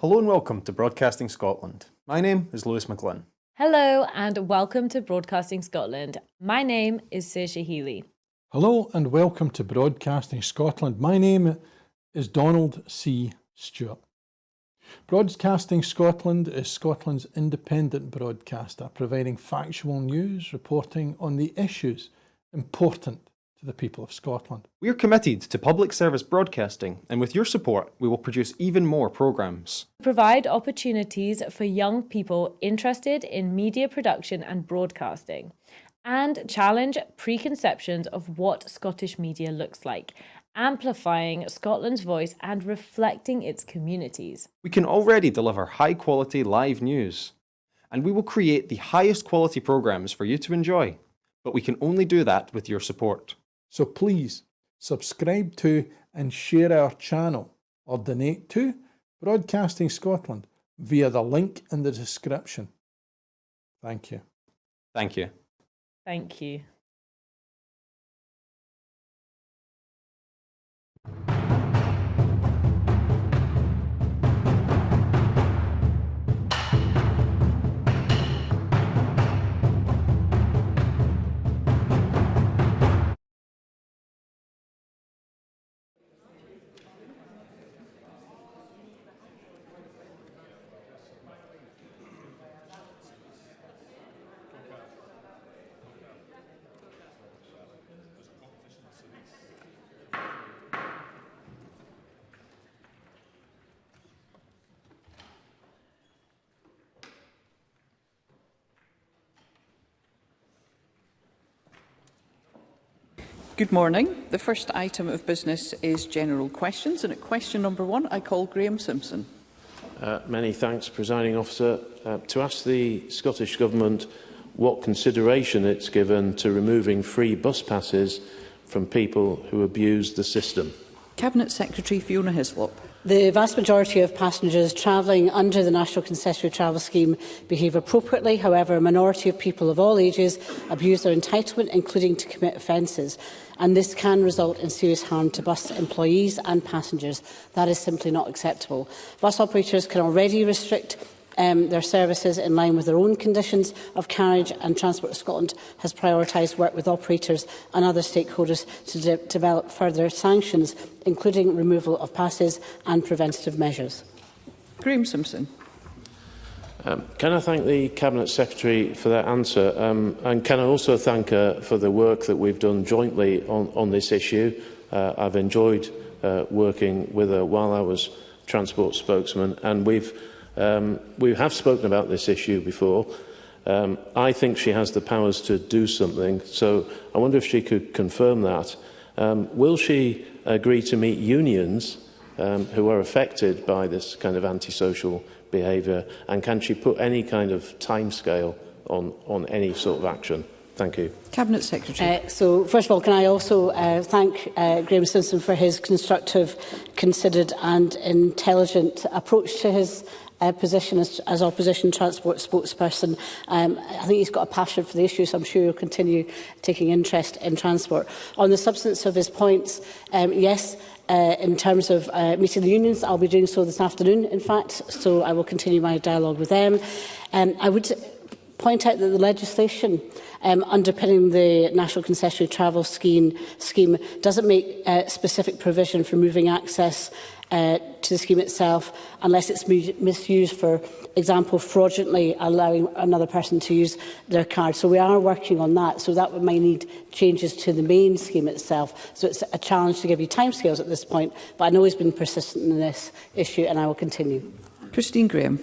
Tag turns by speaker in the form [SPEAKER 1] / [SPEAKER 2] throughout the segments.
[SPEAKER 1] Hello and welcome to Broadcasting Scotland. My name is Lewis McGlynn.
[SPEAKER 2] Hello and welcome to Broadcasting Scotland. My name is Saoirse Healy.
[SPEAKER 3] Hello and welcome to Broadcasting Scotland. My name is Donald C. Stewart. Broadcasting Scotland is Scotland's independent broadcaster, providing factual news, reporting on the issues important to the people of Scotland.
[SPEAKER 1] We are committed to public service broadcasting, and with your support, we will produce even more programmes.
[SPEAKER 2] Provide opportunities for young people interested in media production and broadcasting, and challenge preconceptions of what Scottish media looks like, amplifying Scotland's voice and reflecting its communities.
[SPEAKER 1] We can already deliver high-quality live news, and we will create the highest quality programmes for you to enjoy. But we can only do that with your support.
[SPEAKER 3] So please subscribe to and share our channel or donate to Broadcasting Scotland via the link in the description. Thank you.
[SPEAKER 1] Thank you.
[SPEAKER 2] Thank you.
[SPEAKER 4] Good morning. The first item of business is general questions, and at question number 1 I call Graham Simpson.
[SPEAKER 5] Many thanks, Presiding Officer. To ask the Scottish Government what consideration it's given to removing free bus passes from people who abuse the system.
[SPEAKER 4] Cabinet Secretary Fiona Hislop.
[SPEAKER 6] The vast majority of passengers travelling under the National Concessionary Travel Scheme behave appropriately. However, a minority of people of all ages abuse their entitlement, including to commit offences, and this can result in serious harm to bus employees and passengers. That is simply not acceptable. Bus operators can already restrict their services in line with their own conditions of carriage, and Transport Scotland has prioritised work with operators and other stakeholders to develop further sanctions, including removal of passes and preventative measures.
[SPEAKER 4] Graham Simpson.
[SPEAKER 5] Can I thank the Cabinet Secretary for that answer, and can I also thank her for the work that we've done jointly on this issue. I've enjoyed working with her while I was Transport Spokesman, and we have spoken about this issue before. I think she has the powers to do something, so I wonder if she could confirm that. Will she agree to meet unions who are affected by this kind of antisocial behaviour, and can she put any kind of timescale on any sort of action? Thank you.
[SPEAKER 4] Cabinet Secretary.
[SPEAKER 6] So, first of all, can I also thank Graham Simpson for his constructive, considered and intelligent approach to his position as opposition transport spokesperson. I think he's got a passion for the issue, so I'm sure he'll continue taking interest in transport. On the substance of his points, yes, in terms of meeting the unions, I'll be doing so this afternoon, in fact, so I will continue my dialogue with them. I would point out that the legislation underpinning the National Concessionary Travel Scheme doesn't make specific provision for moving access to the scheme itself unless it's misused, for example, fraudulently allowing another person to use their card. So we are working on that. So that might need changes to the main scheme itself. So it's a challenge to give you timescales at this point, but I know he's been persistent in this issue and I will continue.
[SPEAKER 4] Christine Graham.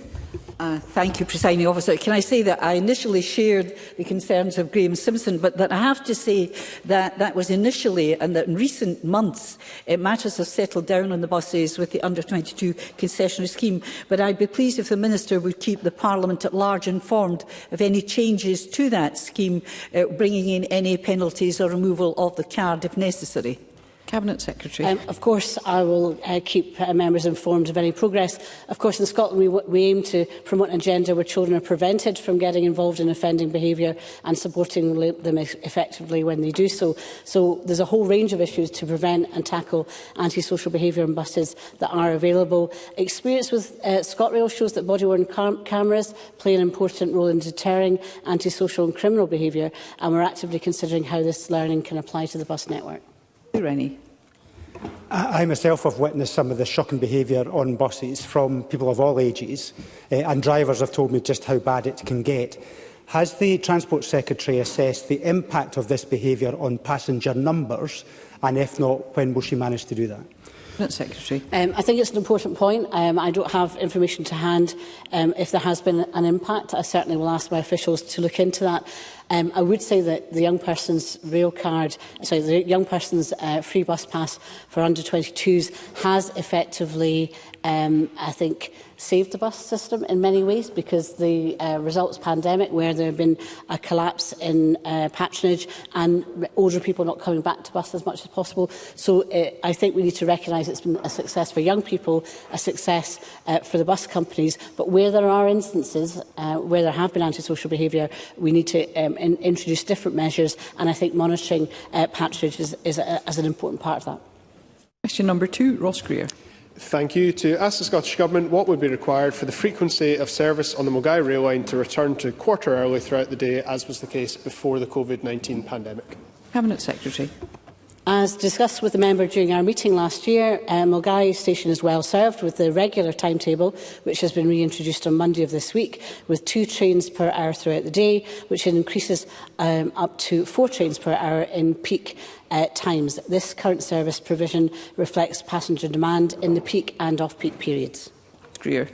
[SPEAKER 7] Thank you, Presiding Officer. Can I say that I initially shared the concerns of Graham Simpson, but that I have to say that that was initially, and that in recent months, matters have settled down on the buses with the under-22 concessionary scheme. But I'd be pleased if the Minister would keep the Parliament at large informed of any changes to that scheme, bringing in any penalties or removal of the card if necessary.
[SPEAKER 4] Cabinet Secretary.
[SPEAKER 6] Of course, I will keep members informed of any progress. Of course, in Scotland, we aim to promote an agenda where children are prevented from getting involved in offending behaviour and supporting them effectively when they do so. So there's a whole range of issues to prevent and tackle antisocial behaviour on buses that are available. Experience with ScotRail shows that body-worn cameras play an important role in deterring antisocial and criminal behaviour, and we're actively considering how this learning can apply to the bus network.
[SPEAKER 4] Rennie.
[SPEAKER 8] I myself have witnessed some of the shocking behaviour on buses from people of all ages, and drivers have told me just how bad it can get. Has the Transport Secretary assessed the impact of this behaviour on passenger numbers, and if not, when will she manage to do that?
[SPEAKER 4] Secretary.
[SPEAKER 6] I think it's an important point. I don't have information to hand if there has been an impact. I certainly will ask my officials to look into that. I would say that the young person's rail card, the young person's free bus pass for under 22s has effectively, I think, saved the bus system in many ways, because the results pandemic, where there have been a collapse in patronage and older people not coming back to bus as much as possible. So I think we need to recognise it's been a success for young people, a success for the bus companies, but where there are instances where there have been antisocial behaviour, we need to introduce different measures, and I think monitoring patronage is an important part of that.
[SPEAKER 4] Question number 2, Ross Greer.
[SPEAKER 9] Thank you. To ask the Scottish Government what would be required for the frequency of service on the Milngavie rail line to return to quarter early throughout the day, as was the case before the COVID-19 pandemic.
[SPEAKER 4] Cabinet Secretary.
[SPEAKER 6] As discussed with the member during our meeting last year, Milngavie station is well served with the regular timetable, which has been reintroduced on Monday of this week, with 2 trains per hour throughout the day, which increases up to 4 trains per hour in peak times. This current service provision reflects passenger demand in the peak and off-peak periods.
[SPEAKER 4] Greer.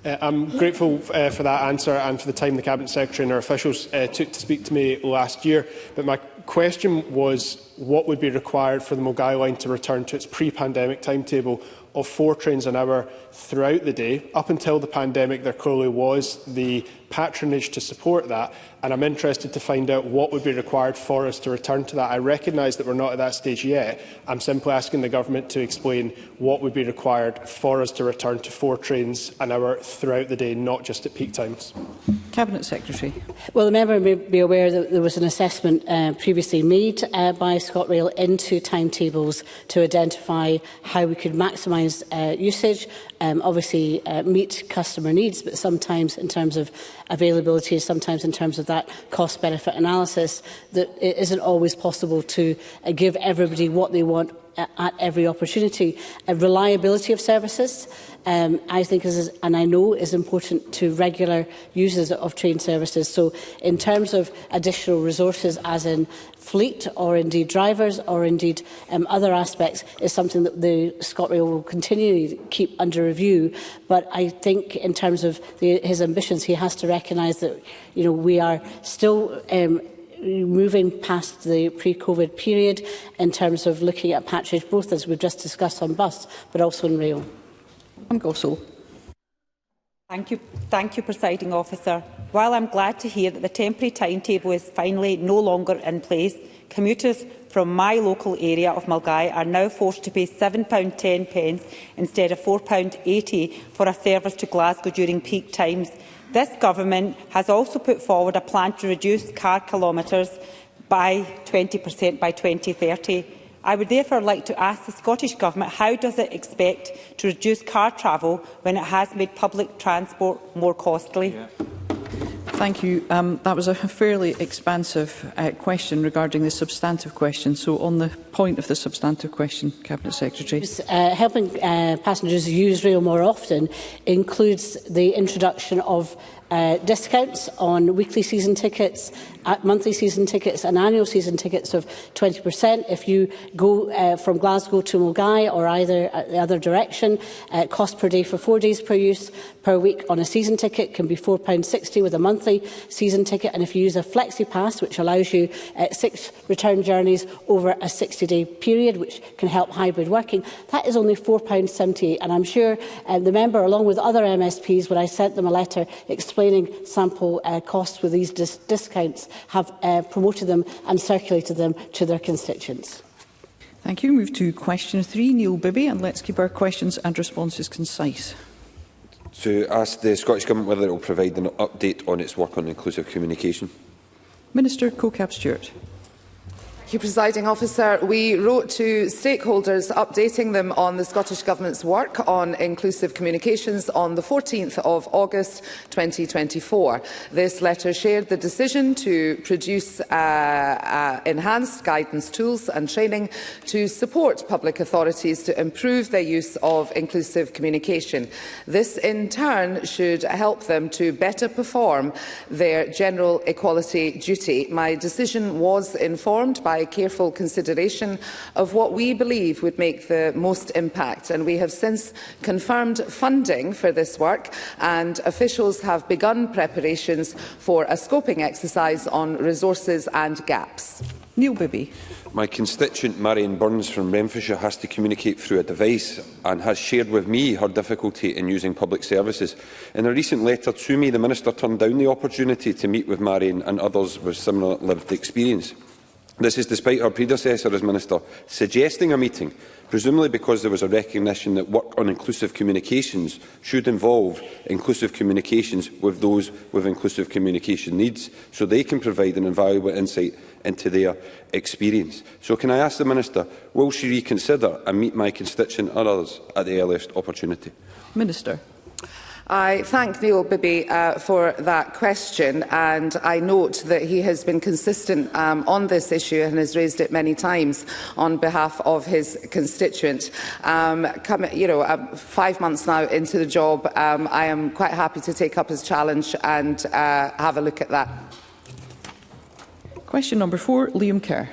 [SPEAKER 9] I'm grateful for that answer and for the time the Cabinet Secretary and our officials took to speak to me last year. But my question was what would be required for the Milngavie line to return to its pre-pandemic timetable of 4 trains an hour throughout the day. Up until the pandemic, there clearly was the patronage to support that, and I'm interested to find out what would be required for us to return to that. I recognise that we're not at that stage yet. I'm simply asking the Government to explain what would be required for us to return to 4 trains an hour throughout the day, not just at peak times.
[SPEAKER 4] Cabinet Secretary.
[SPEAKER 6] Well, the member may be aware that there was an assessment previously made by ScotRail into timetables to identify how we could maximise usage, obviously meet customer needs, but sometimes in terms of availability, sometimes in terms of that cost-benefit analysis, that it isn't always possible to give everybody what they want at every opportunity. Reliability of services, I think, and I know, is important to regular users of train services. So in terms of additional resources, as in fleet or indeed drivers or indeed other aspects, is something that the ScotRail will continually keep under review. But I think in terms of his ambitions, he has to recognise that we are still moving past the pre-COVID period in terms of looking at patronage, both as we've just discussed on bus, but also on rail.
[SPEAKER 10] Thank you, Presiding Officer. While I'm glad to hear that the temporary timetable is finally no longer in place, commuters from my local area of Milngavie are now forced to pay £7.10 instead of £4.80 for a service to Glasgow during peak times. This Government has also put forward a plan to reduce car kilometres by 20% by 2030. I would therefore like to ask the Scottish Government, how does it expect to reduce car travel when it has made public transport more costly?
[SPEAKER 4] Thank you. That was a fairly expansive question regarding the substantive question. So on the point of the substantive question, Cabinet Secretary.
[SPEAKER 6] Helping passengers use rail more often includes the introduction of discounts on weekly season tickets, monthly season tickets and annual season tickets of 20%. If you go from Glasgow to Milngavie or either the other direction, cost per day for 4 days per use per week on a season ticket can be £4.60 with a monthly season ticket. And if you use a Flexi Pass, which allows you 6 return journeys over a 60-day period, which can help hybrid working, that is only £4.78. And I'm sure the member, along with other MSPs, when I sent them a letter explaining sample costs with these discounts, have promoted them and circulated them to their constituents.
[SPEAKER 4] Thank you. Move to question 3, Neil Bibby, and let's keep our questions and responses concise.
[SPEAKER 11] To ask the Scottish Government whether it will provide an update on its work on inclusive communication.
[SPEAKER 4] Minister Colcap-Stewart.
[SPEAKER 12] Thank you, Presiding Officer. We wrote to stakeholders updating them on the Scottish Government's work on inclusive communications on the 14th of August 2024. This letter shared the decision to produce enhanced guidance tools and training to support public authorities to improve their use of inclusive communication. This in turn should help them to better perform their general equality duty. My decision was informed by careful consideration of what we believe would make the most impact, and we have since confirmed funding for this work, and officials have begun preparations for a scoping exercise on resources and gaps.
[SPEAKER 4] Neil Bibby.
[SPEAKER 11] My constituent Marion Burns from Renfrewshire has to communicate through a device and has shared with me her difficulty in using public services. In a recent letter to me, the Minister turned down the opportunity to meet with Marion and others with similar lived experience. This is despite her predecessor as Minister suggesting a meeting, presumably because there was a recognition that work on inclusive communications should involve inclusive communications with those with inclusive communication needs, so they can provide an invaluable insight into their experience. So can I ask the Minister, will she reconsider and meet my constituent and others at the earliest opportunity?
[SPEAKER 4] Minister.
[SPEAKER 12] I thank Neil Bibby for that question, and I note that he has been consistent on this issue and has raised it many times on behalf of his constituent. 5 months now into the job, I am quite happy to take up his challenge and have a look at that.
[SPEAKER 4] Question number 4, Liam Kerr.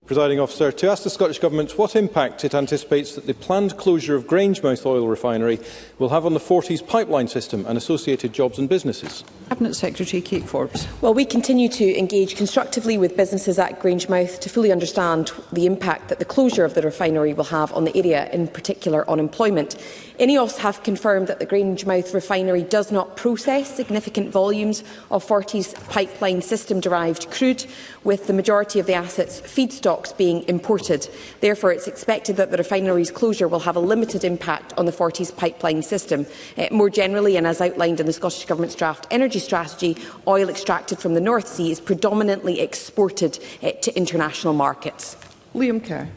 [SPEAKER 13] Presiding Officer, to ask the Scottish Government what impact it anticipates that the planned closure of Grangemouth oil refinery will have on the Forties Pipeline System and associated jobs and businesses.
[SPEAKER 4] Cabinet Secretary Kate Forbes.
[SPEAKER 14] Well, we continue to engage constructively with businesses at Grangemouth to fully understand the impact that the closure of the refinery will have on the area, in particular on employment. INEOS have confirmed that the Grangemouth refinery does not process significant volumes of Forties Pipeline System derived crude, with the majority of the asset's feedstocks being imported. Therefore, it's expected that the refinery's closure will have a limited impact on the Forties Pipeline System. More generally, and as outlined in the Scottish Government's draft energy strategy, oil extracted from the North Sea is predominantly exported to international markets.
[SPEAKER 4] Liam Kerr.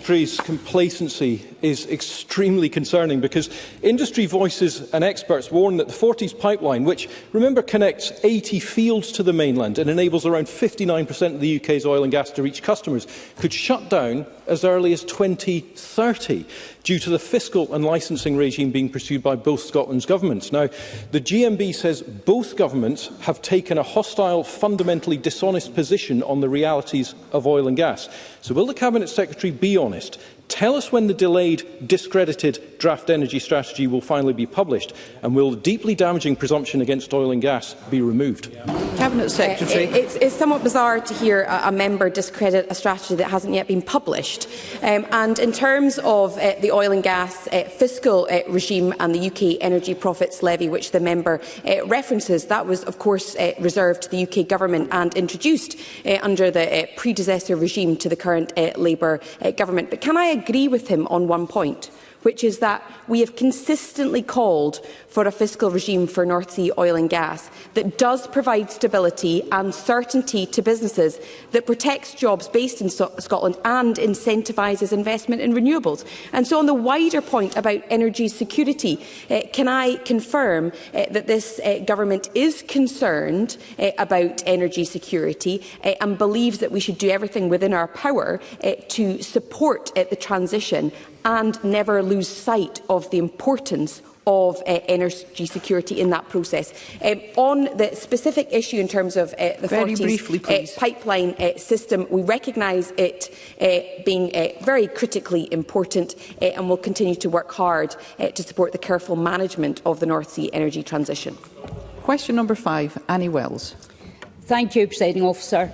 [SPEAKER 13] Secretary's complacency is extremely concerning, because industry voices and experts warn that the Forties pipeline, which, remember, connects 80 fields to the mainland and enables around 59% of the UK's oil and gas to reach customers, could shut down as early as 2030 due to the fiscal and licensing regime being pursued by both Scotland's governments. Now, the GMB says both governments have taken a hostile, fundamentally dishonest position on the realities of oil and gas. So will the Cabinet Secretary be honest? Tell us when the delayed, discredited draft energy strategy will finally be published, and will the deeply damaging presumption against oil and gas be removed?
[SPEAKER 4] Cabinet Secretary.
[SPEAKER 14] It's somewhat bizarre to hear a member discredit a strategy that hasn't yet been published. And in terms of the oil and gas fiscal regime and the UK Energy Profits Levy, which the member references, that was, of course, reserved to the UK Government and introduced under the predecessor regime to the current Labour Government. But can I agree with him on one point, which is that we have consistently called for a fiscal regime for North Sea oil and gas that does provide stability and certainty to businesses, that protects jobs based in Scotland and incentivises investment in renewables. And so on the wider point about energy security, can I confirm that this government is concerned about energy security and believes that we should do everything within our power to support the transition and never lose sight of the importance of energy security in that process. On the specific issue in terms of the Forties pipeline system, we recognise it being very critically important and will continue to work hard to support the careful management of the North Sea energy transition.
[SPEAKER 4] Question number 5, Annie Wells.
[SPEAKER 15] Thank you, Presiding Officer.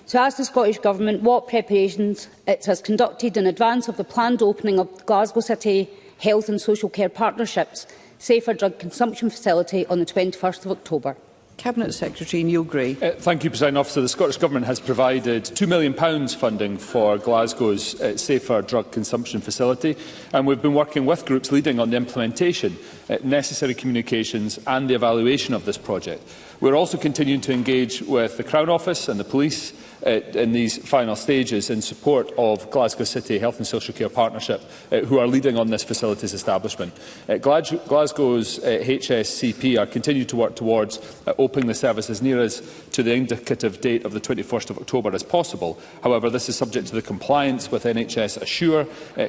[SPEAKER 15] To ask the Scottish Government what preparations it has conducted in advance of the planned opening of the Glasgow City Health and Social Care Partnerships Safer Drug Consumption Facility on the 21st of October.
[SPEAKER 4] Cabinet Secretary Neil Gray.
[SPEAKER 16] Thank you, Presiding Officer. The Scottish Government has provided £2 million funding for Glasgow's safer drug consumption facility, and we've been working with groups leading on the implementation, necessary communications and the evaluation of this project. We're also continuing to engage with the Crown Office and the police in these final stages in support of Glasgow City Health and Social Care Partnership, who are leading on this facility's establishment. Glasgow's HSCP are continuing to work towards opening the service as near as to the indicative date of the 21st of October as possible. However, this is subject to the compliance with NHS Assure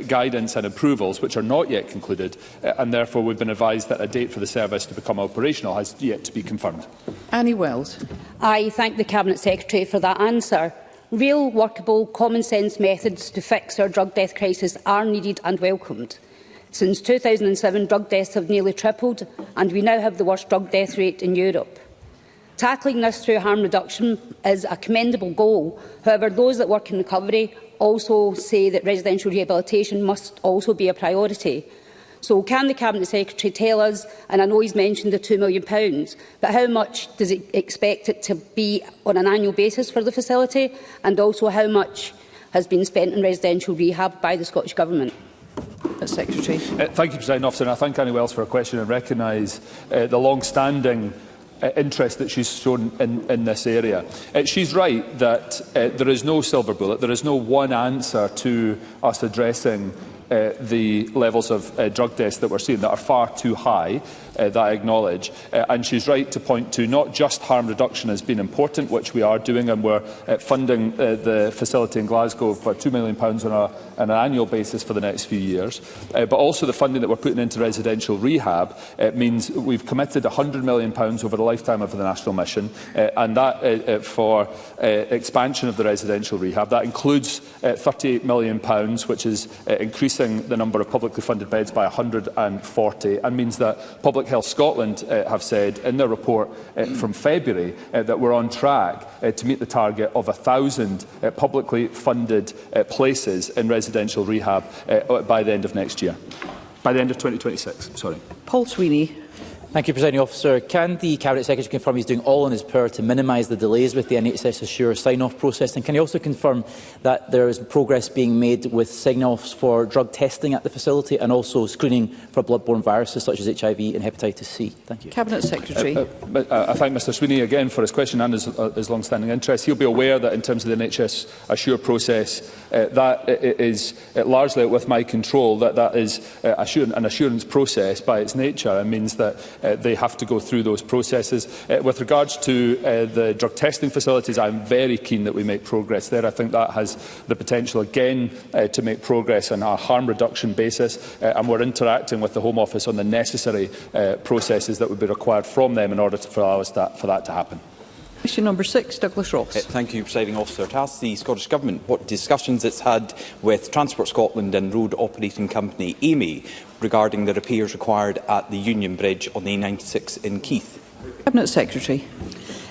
[SPEAKER 16] guidance and approvals, which are not yet concluded, and therefore we've been advised that a date for the service to become operational has yet to be confirmed.
[SPEAKER 4] Annie Wells.
[SPEAKER 15] I thank the Cabinet Secretary for that answer. Real, workable, common-sense methods to fix our drug death crisis are needed and welcomed. Since 2007, drug deaths have nearly tripled, and we now have the worst drug death rate in Europe. Tackling this through harm reduction is a commendable goal. However, those that work in recovery also say that residential rehabilitation must also be a priority. So can the Cabinet Secretary tell us, and I know he's mentioned the £2 million, but how much does he expect it to be on an annual basis for the facility, and also how much has been spent on residential rehab by the Scottish Government?
[SPEAKER 4] Secretary.
[SPEAKER 16] Thank you, Presiding Officer, and I thank Annie Wells for her question and recognise the long-standing interest that she's shown in this area. She's right that there is no silver bullet, there is no one answer to us addressing the levels of drug deaths that we're seeing that are far too high, that I acknowledge. And she's right to point to not just harm reduction as being important, which we are doing, and we're funding the facility in Glasgow for £2 million on an annual basis for the next few years, but also the funding that we're putting into residential rehab means we've committed £100 million over the lifetime of the national mission, and that for expansion of the residential rehab. That includes £38 million, which is increasing the number of publicly funded beds by 140, and means that Public Health Scotland have said in their report from February that we're on track to meet the target of 1,000 publicly funded places in residential rehab by the end of next year. By the end of 2026, sorry.
[SPEAKER 4] Paul Sweeney.
[SPEAKER 17] Thank you, Presiding Officer. Can the Cabinet Secretary confirm he's doing all in his power to minimise the delays with the NHS Assure sign-off process? And can he also confirm that there is progress being made with sign-offs for drug testing at the facility and also screening for bloodborne viruses such as HIV and hepatitis C? Thank you.
[SPEAKER 4] Cabinet Secretary.
[SPEAKER 16] I thank Mr Sweeney again for his question and his long-standing interest. He'll be aware that in terms of the NHS Assure process, that is largely with my control, that is an assurance process by its nature, and means that they have to go through those processes. With regards to the drug testing facilities, I'm very keen that we make progress there. I think that has the potential again to make progress on a harm reduction basis, and we're interacting with the Home Office on the necessary processes that would be required from them in order to allow us for that to happen.
[SPEAKER 4] Question number 6, Douglas Ross.
[SPEAKER 18] Thank you, Presiding Officer. To ask the Scottish Government what discussions it's had with Transport Scotland and road operating company Amy regarding the repairs required at the Union Bridge on the A96 in Keith.
[SPEAKER 4] Cabinet Secretary.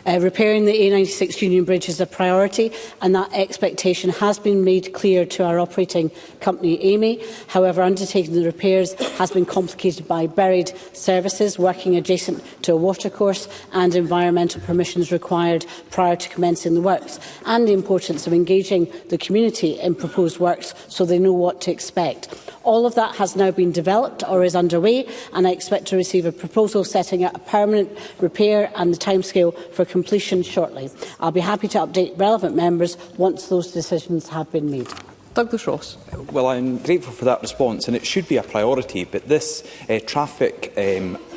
[SPEAKER 6] Repairing the A96 Union Bridge is a priority, and that expectation has been made clear to our operating company, Amy. However, undertaking the repairs has been complicated by buried services working adjacent to a watercourse and environmental permissions required prior to commencing the works, and the importance of engaging the community in proposed works so they know what to expect. All of that has now been developed or is underway, and I expect to receive a proposal setting out a permanent repair and the timescale for completion shortly. I'll be happy to update relevant members once those decisions have been made.
[SPEAKER 4] Douglas Ross.
[SPEAKER 18] Well, I'm grateful for that response, and it should be a priority, but this traffic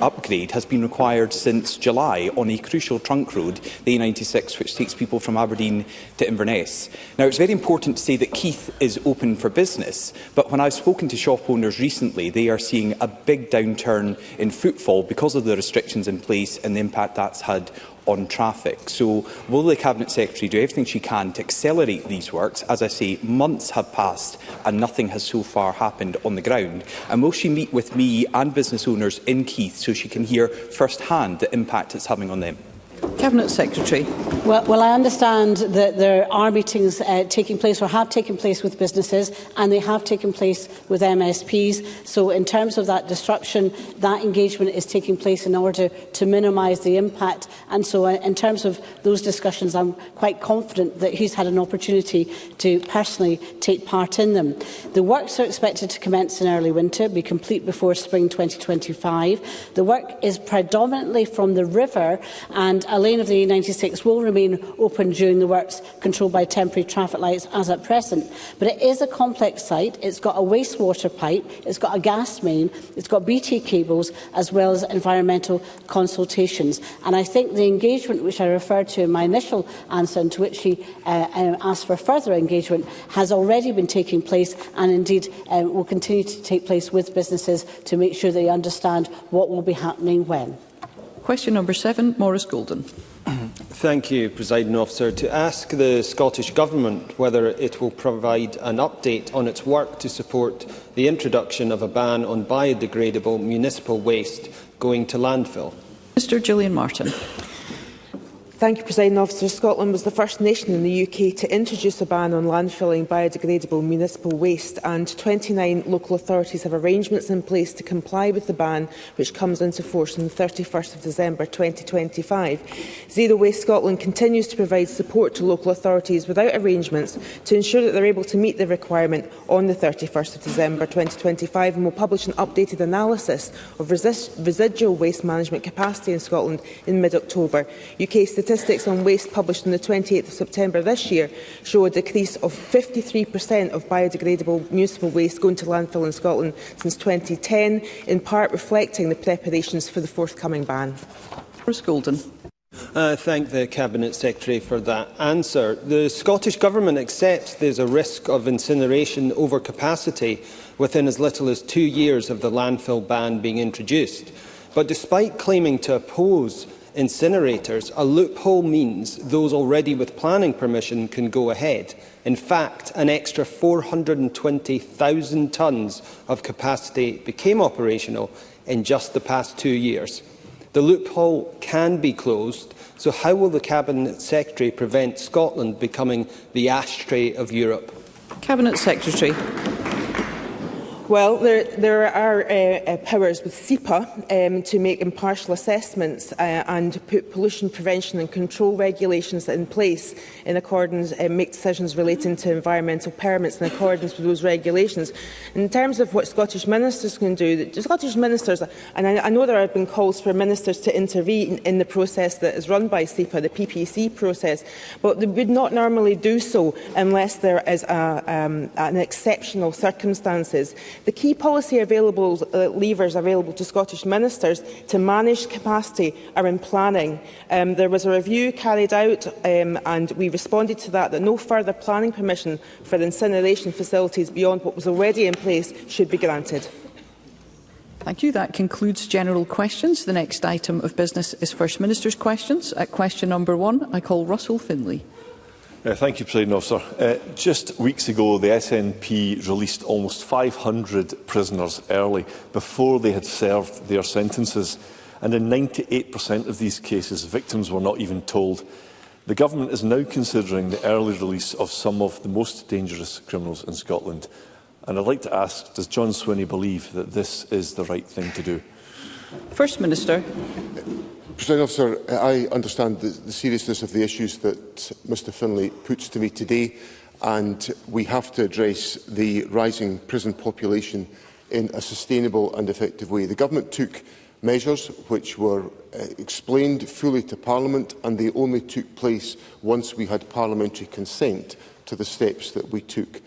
[SPEAKER 18] upgrade has been required since July on a crucial trunk road, the A96, which takes people from Aberdeen to Inverness. Now, it's very important to say that Keith is open for business, but when I've spoken to shop owners recently, they are seeing a big downturn in footfall because of the restrictions in place and the impact that's had on traffic. So will the Cabinet Secretary do everything she can to accelerate these works? As I say, months have passed and nothing has so far happened on the ground. And will she meet with me and business owners in Keith so she can hear firsthand the impact it's having on them?
[SPEAKER 4] Cabinet Secretary.
[SPEAKER 6] Well, I understand that there are meetings taking place or have taken place with businesses, and they have taken place with MSPs. So in terms of that disruption, that engagement is taking place in order to minimise the impact. And so in terms of those discussions, I'm quite confident that he's had an opportunity to personally take part in them. The works are expected to commence in early winter, be complete before spring 2025. The work is predominantly from the river, and a lane of the A96 will remain open during the works, controlled by temporary traffic lights as at present. But it is a complex site. It's got a wastewater pipe, it's got a gas main, it's got BT cables, as well as environmental consultations. And I think the engagement which I referred to in my initial answer, and to which he asked for further engagement, has already been taking place, and indeed will continue to take place with businesses to make sure they understand what will be happening when.
[SPEAKER 4] Question number 7, Maurice Golden.
[SPEAKER 19] Thank you, Presiding Officer. To ask the Scottish Government whether it will provide an update on its work to support the introduction of a ban on biodegradable municipal waste going to landfill.
[SPEAKER 4] Mr Gillian Martin.
[SPEAKER 20] Thank you, Presiding Officer. Scotland was the first nation in the UK to introduce a ban on landfilling biodegradable municipal waste, and 29 local authorities have arrangements in place to comply with the ban, which comes into force on the 31st of December 2025. Zero Waste Scotland continues to provide support to local authorities without arrangements to ensure that they are able to meet the requirement on the 31st of December 2025, and will publish an updated analysis of residual waste management capacity in Scotland in mid-October. UK statistics on waste published on the 28th of September this year show a decrease of 53% of biodegradable municipal waste going to landfill in Scotland since 2010, in part reflecting the preparations for the forthcoming ban.
[SPEAKER 4] Maurice Golden.
[SPEAKER 19] Thank the Cabinet Secretary for that answer. The Scottish Government accepts there is a risk of incineration overcapacity within as little as 2 years of the landfill ban being introduced. But despite claiming to oppose incinerators, a loophole means those already with planning permission can go ahead. In fact, an extra 420,000 tonnes of capacity became operational in just the past 2 years. The loophole can be closed, so how will the Cabinet Secretary prevent Scotland becoming the ashtray of Europe?
[SPEAKER 4] Cabinet Secretary.
[SPEAKER 20] Well, there are powers with SEPA to make impartial assessments and put pollution prevention and control regulations in place in accordance, make decisions relating to environmental permits in accordance with those regulations. In terms of what Scottish ministers can do, the Scottish ministers, and I know there have been calls for ministers to intervene in the process that is run by SEPA, the PPC process, but they would not normally do so unless there is an exceptional circumstances. The key policy levers available to Scottish ministers to manage capacity are in planning. There was a review carried out and we responded to that no further planning permission for incineration facilities beyond what was already in place should be granted.
[SPEAKER 4] Thank you. That concludes general questions. The next item of business is First Minister's questions. At question number 1, I call Russell Finlay.
[SPEAKER 21] Thank you, Presiding Officer. Just weeks ago, the SNP released almost 500 prisoners early before they had served their sentences, and in 98% of these cases, victims were not even told. The Government is now considering the early release of some of the most dangerous criminals in Scotland. And I'd like to ask, does John Swinney believe that this is the right thing to do?
[SPEAKER 4] First Minister.
[SPEAKER 22] Presiding Officer, I understand the seriousness of the issues that Mr Finlay puts to me today, and we have to address the rising prison population in a sustainable and effective way. The Government took measures which were explained fully to Parliament, and they only took place once we had parliamentary consent to the steps that we took.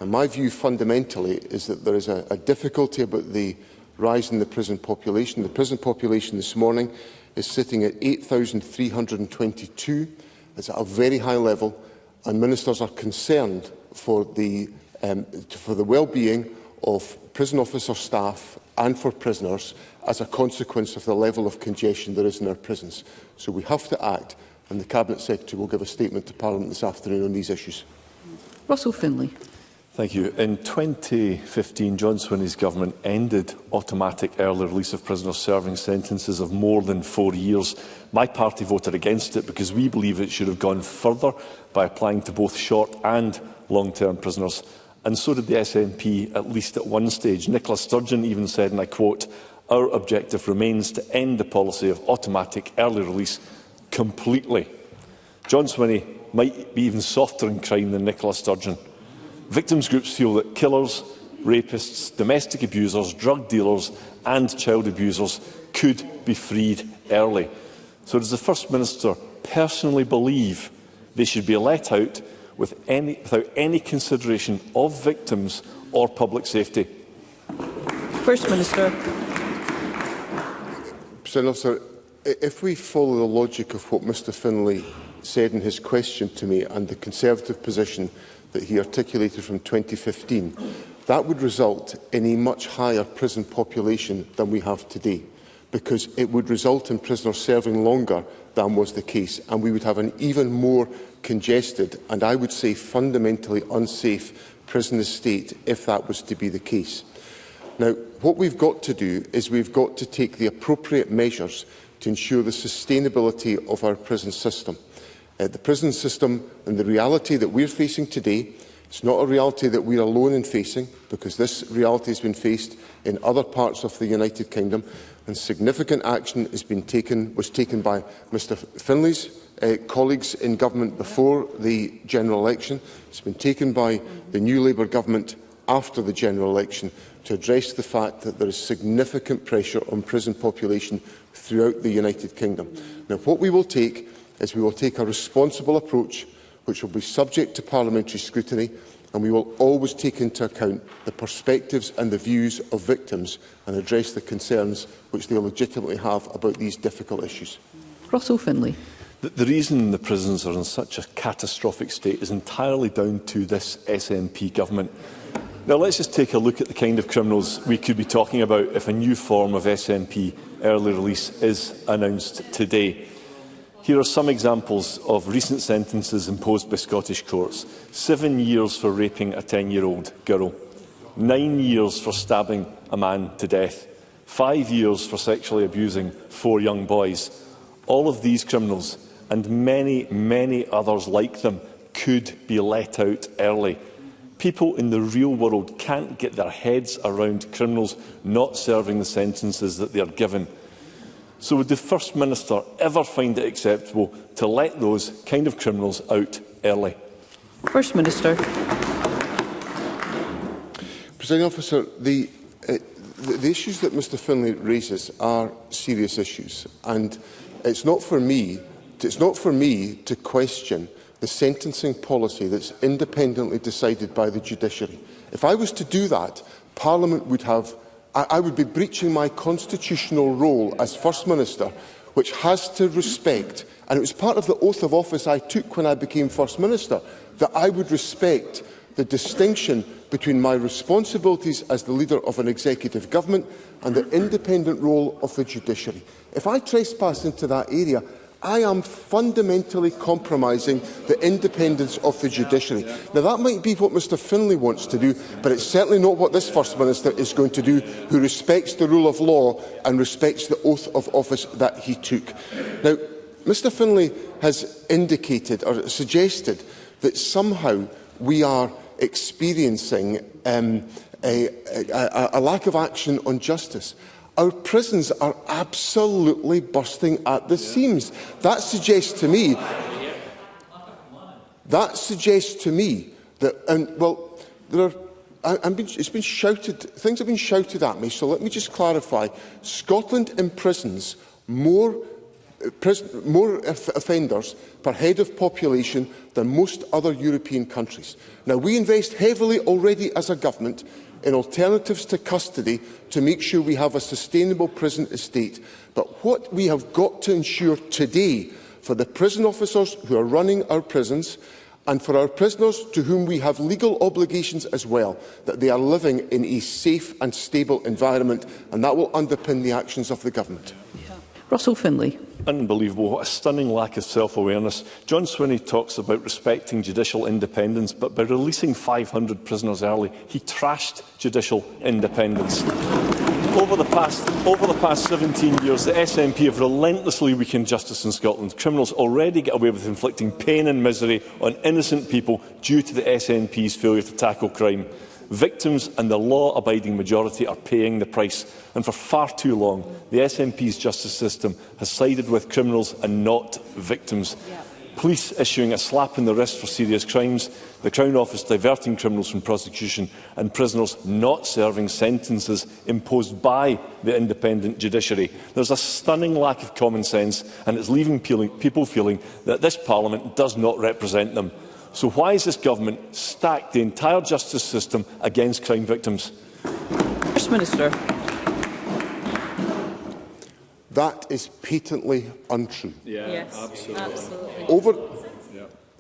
[SPEAKER 22] And my view fundamentally is that there is a difficulty about the rise in the prison population. The prison population this morning is sitting at 8,322. It's at a very high level, and ministers are concerned for the well-being of prison officer staff and for prisoners as a consequence of the level of congestion there is in our prisons. So we have to act, and the Cabinet Secretary will give a statement to Parliament this afternoon on these issues.
[SPEAKER 4] Russell Finlay.
[SPEAKER 21] Thank you. In 2015, John Swinney's government ended automatic early release of prisoners serving sentences of more than 4 years. My party voted against it because we believe it should have gone further by applying to both short and long-term prisoners. And so did the SNP, at least at one stage. Nicola Sturgeon even said, and I quote, "Our objective remains to end the policy of automatic early release completely." John Swinney might be even softer in crime than Nicola Sturgeon. Victims groups feel that killers, rapists, domestic abusers, drug dealers and child abusers could be freed early. So does the First Minister personally believe they should be let out without any consideration of victims or public safety?
[SPEAKER 4] First Minister.
[SPEAKER 22] President Officer, if we follow the logic of what Mr Finlay said in his question to me and the Conservative position that he articulated from 2015, that would result in a much higher prison population than we have today, because it would result in prisoners serving longer than was the case, and we would have an even more congested and, I would say, fundamentally unsafe prison estate if that was to be the case. Now, what we've got to do is we've got to take the appropriate measures to ensure the sustainability of our prison system. The prison system and the reality that we're facing today, it's not a reality that we're alone in facing, because this reality has been faced in other parts of the United Kingdom, and significant action was taken by Mr Finlay's colleagues in government before the general election. It's been taken by the new Labour government after the general election to address the fact that there is significant pressure on prison population throughout the United Kingdom. Now, what we will take is we will take a responsible approach which will be subject to parliamentary scrutiny, and we will always take into account the perspectives and the views of victims and address the concerns which they legitimately have about these difficult issues.
[SPEAKER 4] Russell Finlay.
[SPEAKER 21] The reason the prisons are in such a catastrophic state is entirely down to this SNP government. Now, let's just take a look at the kind of criminals we could be talking about if a new form of SNP early release is announced today. Here are some examples of recent sentences imposed by Scottish courts. 7 years for raping a 10-year-old girl, 9 years for stabbing a man to death, 5 years for sexually abusing 4 young boys. All of these criminals, and many, many others like them, could be let out early. People in the real world can't get their heads around criminals not serving the sentences that they are given. So would the First Minister ever find it acceptable to let those kind of criminals out early?
[SPEAKER 4] First Minister.
[SPEAKER 22] Presiding Officer, the issues that Mr Finlay raises are serious issues, and it's not for me to question the sentencing policy that's independently decided by the judiciary. If I was to do that, Parliament would have I would be breaching my constitutional role as First Minister, which has to respect, and it was part of the oath of office I took when I became First Minister, that I would respect the distinction between my responsibilities as the leader of an executive government and the independent role of the judiciary. If I trespass into that area, I am fundamentally compromising the independence of the judiciary. Now, that might be what Mr Finlay wants to do, but it's certainly not what this First Minister is going to do, who respects the rule of law and respects the oath of office that he took. Now, Mr Finlay has indicated or suggested that somehow we are experiencing a lack of action on justice. Our prisons are absolutely bursting at the seams. That suggests to me that, it's been shouted, things have been shouted at me. So let me just clarify: Scotland imprisons more offenders per head of population than most other European countries. Now, we invest heavily already as a government in alternatives to custody to make sure we have a sustainable prison estate. But what we have got to ensure today for the prison officers who are running our prisons, and for our prisoners to whom we have legal obligations as well, that they are living in a safe and stable environment, and that will underpin the actions of the government.
[SPEAKER 4] Russell Finlay.
[SPEAKER 21] Unbelievable. What a stunning lack of self-awareness. John Swinney talks about respecting judicial independence, but by releasing 500 prisoners early, he trashed judicial independence. Over the past 17 years, the SNP have relentlessly weakened justice in Scotland. Criminals already get away with inflicting pain and misery on innocent people due to the SNP's failure to tackle crime. Victims and the law-abiding majority are paying the price, and for far too long, the SNP's justice system has sided with criminals and not victims. Police issuing a slap in the wrist for serious crimes, the Crown Office diverting criminals from prosecution, and prisoners not serving sentences imposed by the independent judiciary. There's a stunning lack of common sense, and it's leaving people feeling that this Parliament does not represent them. So why has this government stacked the entire justice system against crime victims?
[SPEAKER 4] First Minister.
[SPEAKER 22] That is patently untrue.
[SPEAKER 2] Yes, absolutely.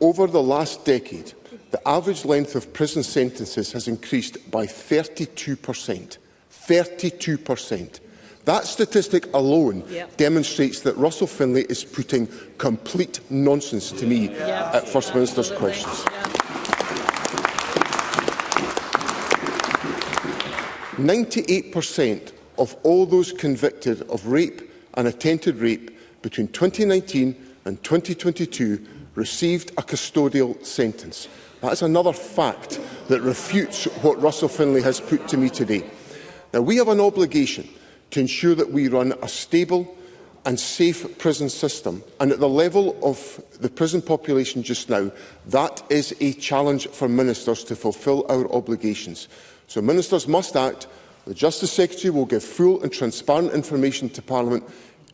[SPEAKER 22] Over the last decade, the average length of prison sentences has increased by 32%. 32%. That statistic alone demonstrates that Russell Finlay is putting complete nonsense to me at First Minister's questions. 98% of all those convicted of rape and attempted rape between 2019 and 2022 received a custodial sentence. That is another fact that refutes what Russell Finlay has put to me today. Now, we have an obligation to ensure that we run a stable and safe prison system, and at the level of the prison population just now, that is a challenge for ministers to fulfil our obligations. So ministers must act. The Justice Secretary will give full and transparent information to Parliament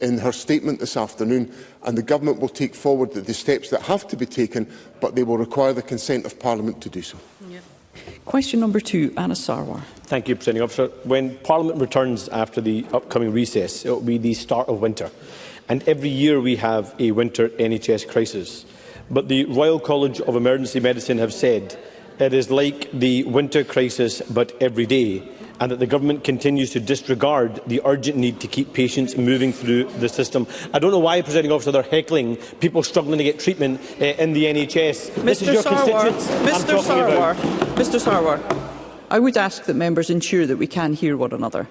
[SPEAKER 22] in her statement this afternoon, and the Government will take forward the steps that have to be taken, but they will require the consent of Parliament to do so.
[SPEAKER 4] Question number 2, Anna Sarwar.
[SPEAKER 1] Thank you, Presiding Officer. When Parliament returns after the upcoming recess, it will be the start of winter. And every year we have a winter NHS crisis. But the Royal College of Emergency Medicine have said it is like the winter crisis, but every day, and that the Government continues to disregard the urgent need to keep patients moving through the system. I don't know why, Presiding Officer, they're heckling people struggling to get treatment in the NHS. This is your constituents
[SPEAKER 4] Mr. Sarwar, I would ask that members ensure that we can hear one another.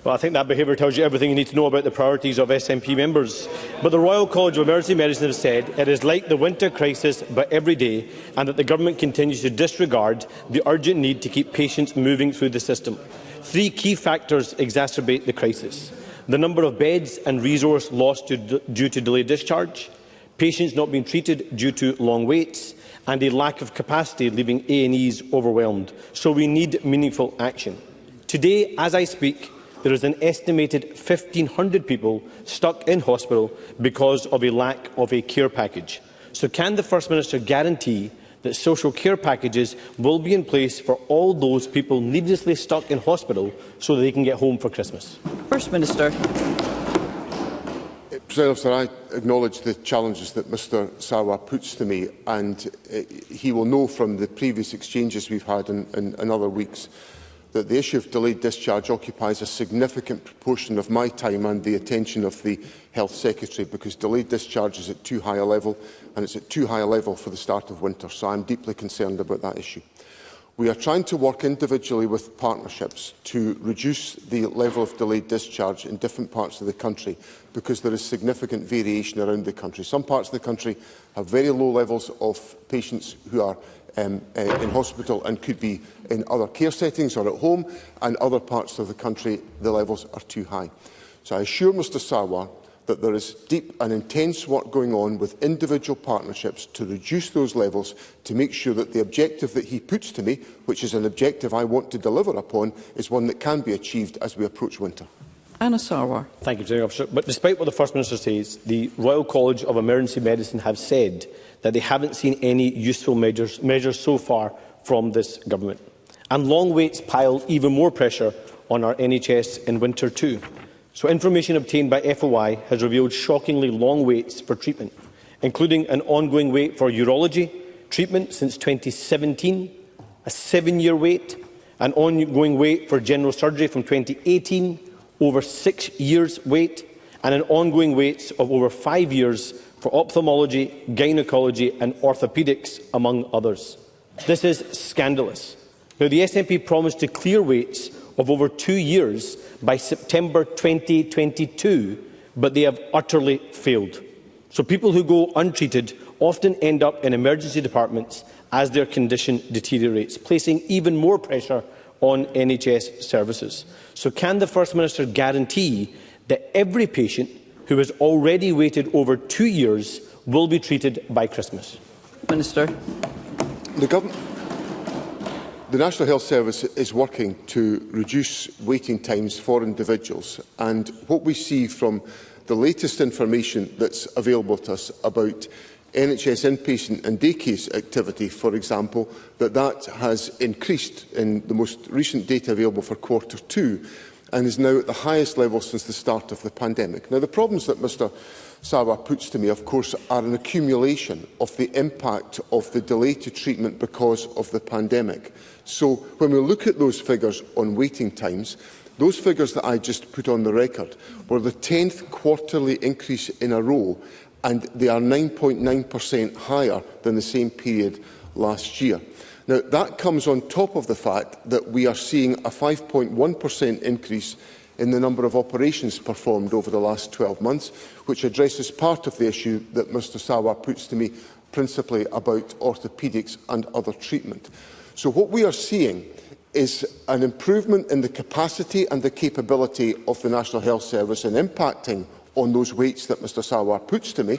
[SPEAKER 1] Well, I think that behaviour tells you everything you need to know about the priorities of SNP members. But the Royal College of Emergency Medicine have said it is like the winter crisis, but every day, and that the Government continues to disregard the urgent need to keep patients moving through the system. 3 key factors exacerbate the crisis: the number of beds and resource lost due to delayed discharge, patients not being treated due to long waits, and a lack of capacity leaving A&Es overwhelmed. So we need meaningful action. Today, as I speak, there is an estimated 1,500 people stuck in hospital because of a lack of a care package. So can the First Minister guarantee that social care packages will be in place for all those people needlessly stuck in hospital so that they can get home for Christmas?
[SPEAKER 4] First Minister.
[SPEAKER 22] President Officer, I acknowledge the challenges that Mr Sarwar puts to me, and he will know from the previous exchanges we've had in other weeks that the issue of delayed discharge occupies a significant proportion of my time and the attention of the Health Secretary, because delayed discharge is at too high a level, and it's at too high a level for the start of winter. So I'm deeply concerned about that issue. We are trying to work individually with partnerships to reduce the level of delayed discharge in different parts of the country, because there is significant variation around the country. Some parts of the country have very low levels of patients who are in hospital and could be in other care settings or at home, and other parts of the country the levels are too high. So I assure Mr Sarwar that there is deep and intense work going on with individual partnerships to reduce those levels, to make sure that the objective that he puts to me, which is an objective I want to deliver upon, is one that can be achieved as we approach winter.
[SPEAKER 4] Anna Sarwar.
[SPEAKER 1] Thank you, Presiding Officer. But despite what the First Minister says, the Royal College of Emergency Medicine have said that they haven't seen any useful measures so far from this Government. And long waits pile even more pressure on our NHS in winter too. So information obtained by FOI has revealed shockingly long waits for treatment, including an ongoing wait for urology treatment since 2017, a 7-year wait, an ongoing wait for general surgery from 2018, over 6 years wait, and an ongoing waits of over 5 years for ophthalmology, gynaecology and orthopaedics, among others. This is scandalous. Now, the SNP promised to clear waits of over 2 years by September 2022, but they have utterly failed. So people who go untreated often end up in emergency departments as their condition deteriorates, placing even more pressure on NHS services. So can the First Minister guarantee that every patient who has already waited over 2 years will be treated by Christmas?
[SPEAKER 4] Minister.
[SPEAKER 22] The National Health Service is working to reduce waiting times for individuals, and what we see from the latest information that's available to us about NHS inpatient and day case activity, for example, that has increased in the most recent data available for Q2 and is now at the highest level since the start of the pandemic. Now, the problems that Mr Sarwar puts to me, of course, are an accumulation of the impact of the delay to treatment because of the pandemic. So when we look at those figures on waiting times, those figures that I just put on the record were the 10th quarterly increase in a row, and they are 9.9% higher than the same period last year. Now, that comes on top of the fact that we are seeing a 5.1% increase in the number of operations performed over the last 12 months, which addresses part of the issue that Mr Sarwar puts to me, principally about orthopaedics and other treatment. So what we are seeing is an improvement in the capacity and the capability of the National Health Service and impacting on those waits that Mr Sarwar puts to me.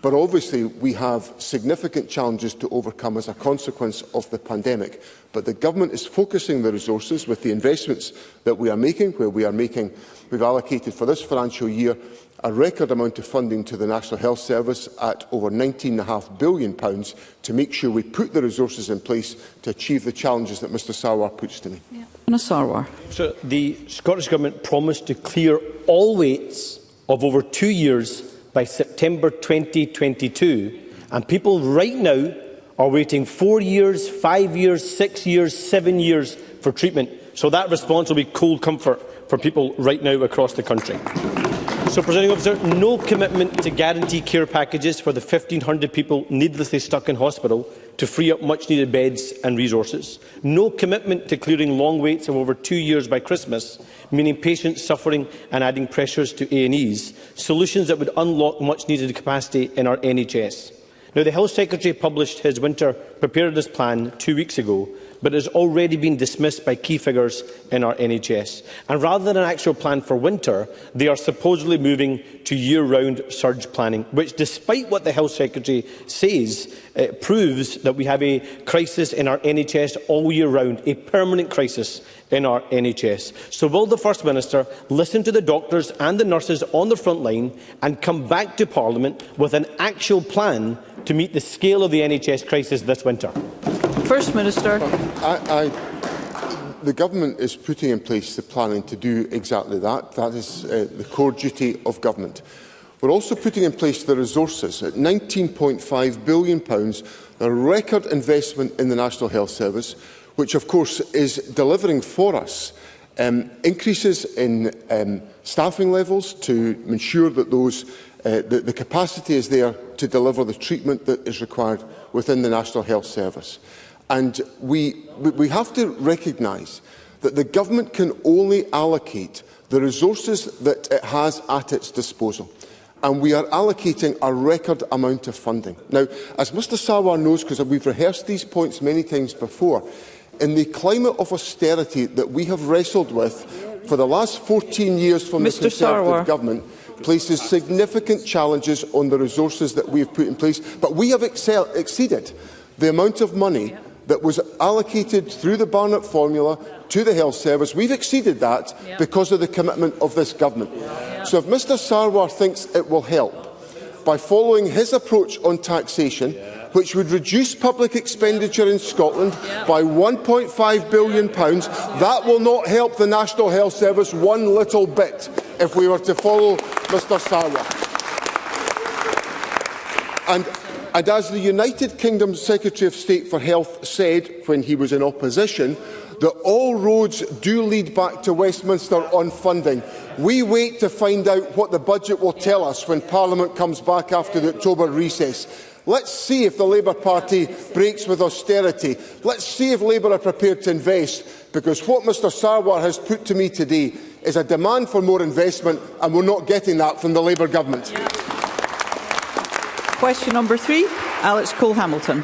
[SPEAKER 22] But obviously we have significant challenges to overcome as a consequence of the pandemic. But the Government is focusing the resources with the investments that we are making, where we've allocated for this financial year a record amount of funding to the National Health Service at over £19.5 billion to make sure we put the resources in place to achieve the challenges that Mr Sarwar puts to me.
[SPEAKER 4] Sarwar.
[SPEAKER 1] So the Scottish Government promised to clear all waits of over 2 years by September 2022, and people right now are waiting 4 years, 5 years, 6 years, 7 years for treatment. So that response will be cold comfort for people right now across the country. So, Presiding Officer, no commitment to guarantee care packages for the 1,500 people needlessly stuck in hospital to free up much-needed beds and resources. No commitment to clearing long waits of over 2 years by Christmas, meaning patients suffering and adding pressures to A&Es, solutions that would unlock much-needed capacity in our NHS. Now, the Health Secretary published his winter preparedness plan 2 weeks ago, but has already been dismissed by key figures in our NHS. And rather than an actual plan for winter, they are supposedly moving to year-round surge planning, which, despite what the Health Secretary says, proves that we have a crisis in our NHS all year round, a permanent crisis in our NHS. So will the First Minister listen to the doctors and the nurses on the front line and come back to Parliament with an actual plan to meet the scale of the NHS crisis this winter?
[SPEAKER 4] First Minister.
[SPEAKER 22] The Government is putting in place the planning to do exactly that. That is the core duty of Government. We're also putting in place the resources at £19.5 billion, a record investment in the National Health Service, which of course is delivering for us increases in staffing levels to ensure that the capacity is there to deliver the treatment that is required within the National Health Service. And we have to recognise that the Government can only allocate the resources that it has at its disposal. And we are allocating a record amount of funding. Now, as Mr Sarwar knows, because we've rehearsed these points many times before, in the climate of austerity that we have wrestled with for the last 14 years from the Conservative Government, places significant challenges on the resources that we have put in place. But we have exceeded the amount of money that was allocated through the Barnett formula to the Health Service. We've exceeded that because of the commitment of this Government. So if Mr Sarwar thinks it will help by following his approach on taxation, which would reduce public expenditure in Scotland by £1.5 billion, that will not help the National Health Service one little bit if we were to follow Mr Sarwar. And as the United Kingdom Secretary of State for Health said when he was in opposition, that all roads do lead back to Westminster on funding. We wait to find out what the budget will tell us when Parliament comes back after the October recess. Let's see if the Labour Party breaks with austerity. Let's see if Labour are prepared to invest, because what Mr Sarwar has put to me today is a demand for more investment, and we're not getting that from the Labour Government.
[SPEAKER 4] Question number 3, Alex Cole-Hamilton.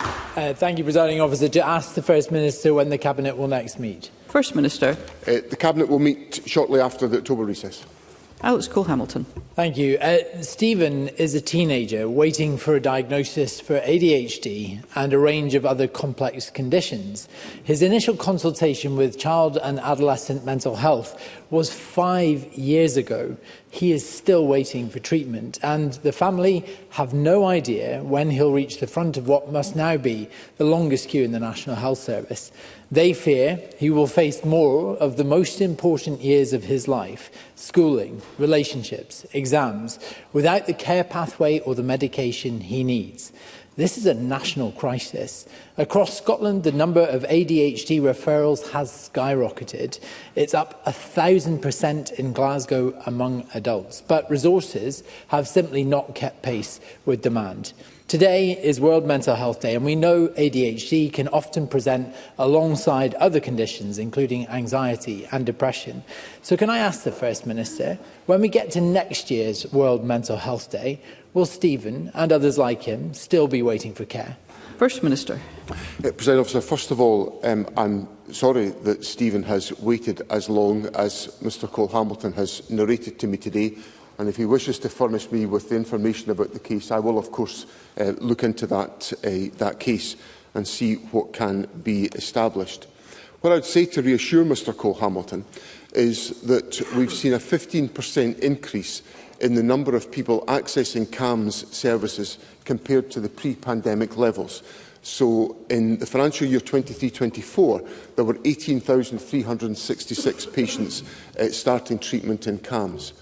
[SPEAKER 3] Thank you, Presiding Officer. To ask the First Minister when the Cabinet will next meet.
[SPEAKER 4] First Minister.
[SPEAKER 22] The Cabinet will meet shortly after the October recess.
[SPEAKER 4] Alex Cole-Hamilton.
[SPEAKER 3] Thank you. Stephen is a teenager waiting for a diagnosis for ADHD and a range of other complex conditions. His initial consultation with child and adolescent mental health was 5 years ago. He is still waiting for treatment, and the family have no idea when he'll reach the front of what must now be the longest queue in the National Health Service. They fear he will face more of the most important years of his life, schooling, relationships, exams, without the care pathway or the medication he needs. This is a national crisis. Across Scotland, the number of ADHD referrals has skyrocketed. It's up 1,000% in Glasgow among adults, but resources have simply not kept pace with demand. Today is World Mental Health Day, and we know ADHD can often present alongside other conditions, including anxiety and depression. So can I ask the First Minister, when we get to next year's World Mental Health Day, will Stephen and others like him still be waiting for care?
[SPEAKER 4] First Minister.
[SPEAKER 22] Presiding Officer, first of all, I'm sorry that Stephen has waited as long as Mr Cole-Hamilton has narrated to me today. And if he wishes to furnish me with the information about the case, I will, of course, look into that case and see what can be established. What I would say to reassure Mr Cole-Hamilton is that we've seen a 15% increase in the number of people accessing CAMS services compared to the pre-pandemic levels. So in the financial year 23-24, there were 18,366 patients starting treatment in CAMS.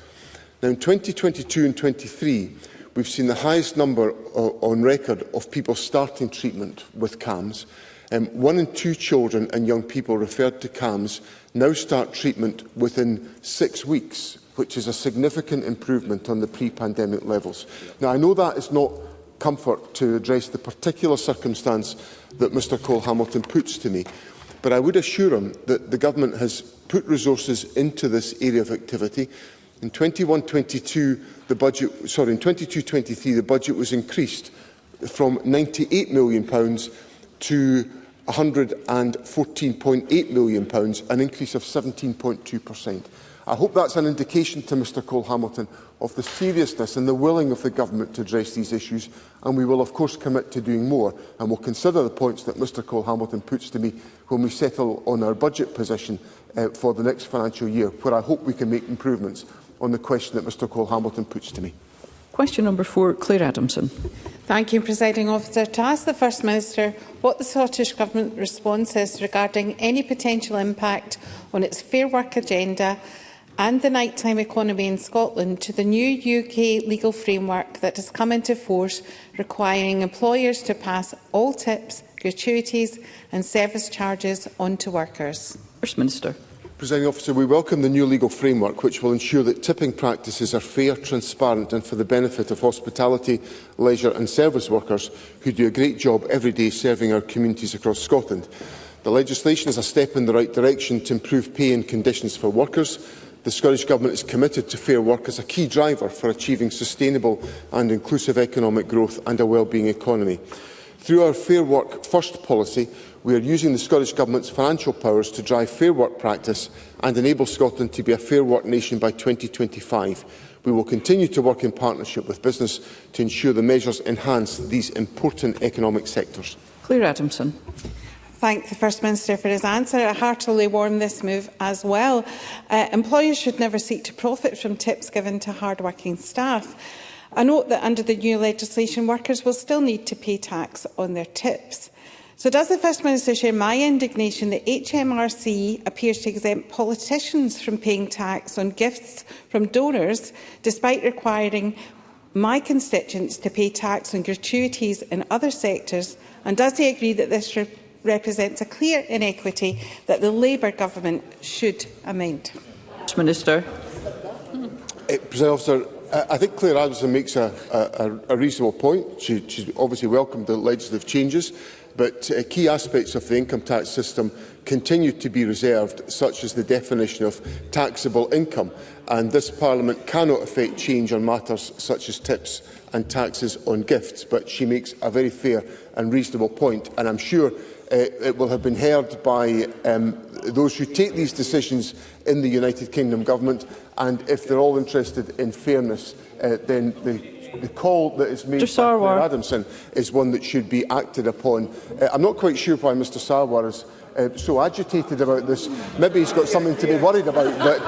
[SPEAKER 22] Now, in 2022 and 23, we've seen the highest number on record of people starting treatment with CAMS. 1 in 2 children and young people referred to CAMS now start treatment within 6 weeks, which is a significant improvement on the pre-pandemic levels. Now, I know that is not comfort to address the particular circumstance that Mr Cole-Hamilton puts to me, but I would assure him that the Government has put resources into this area of activity. In 21-23, the budget was increased from £98 million to £114.8 million, an increase of 17.2%. I hope that's an indication to Mr Cole-Hamilton of the seriousness and the willing of the Government to address these issues, and we will of course commit to doing more, and will consider the points that Mr Cole-Hamilton puts to me when we settle on our budget position for the next financial year, where I hope we can make improvements on the question that Mr Cole-Hamilton puts to me.
[SPEAKER 4] Question number 4, Claire Adamson.
[SPEAKER 5] Thank you, Presiding Officer. To ask the First Minister what the Scottish Government response is regarding any potential impact on its Fair Work agenda and the nighttime economy in Scotland to the new UK legal framework that has come into force, requiring employers to pass all tips, gratuities and service charges on to workers.
[SPEAKER 4] First Minister.
[SPEAKER 22] Presiding Officer, we welcome the new legal framework which will ensure that tipping practices are fair, transparent and for the benefit of hospitality, leisure and service workers who do a great job every day serving our communities across Scotland. The legislation is a step in the right direction to improve pay and conditions for workers. The Scottish Government is committed to fair work as a key driver for achieving sustainable and inclusive economic growth and a wellbeing economy. Through our Fair Work First policy, we are using the Scottish Government's financial powers to drive fair work practice and enable Scotland to be a fair work nation by 2025. We will continue to work in partnership with business to ensure the measures enhance these important economic sectors.
[SPEAKER 4] Claire Adamson.
[SPEAKER 5] Thank the First Minister for his answer. I heartily warm this move as well. Employers should never seek to profit from tips given to hard-working staff. I note that under the new legislation, workers will still need to pay tax on their tips. So does the First Minister share my indignation that HMRC appears to exempt politicians from paying tax on gifts from donors, despite requiring my constituents to pay tax on gratuities in other sectors? And does he agree that this represents a clear inequity that the Labour government should amend.
[SPEAKER 4] Minister.
[SPEAKER 22] Presiding Officer, I think Claire Adamson makes a reasonable point. She's obviously welcomed the legislative changes, but key aspects of the income tax system continue to be reserved, such as the definition of taxable income, and this Parliament cannot effect change on matters such as tips and taxes on gifts. But she makes a very fair and reasonable point, and I'm sure it will have been heard by those who take these decisions in the United Kingdom Government, and if they're all interested in fairness, then the call that is made by Claire Adamson is one that should be acted upon. I'm not quite sure why Mr Sarwar is so agitated about this. Maybe he's got something to be worried about, but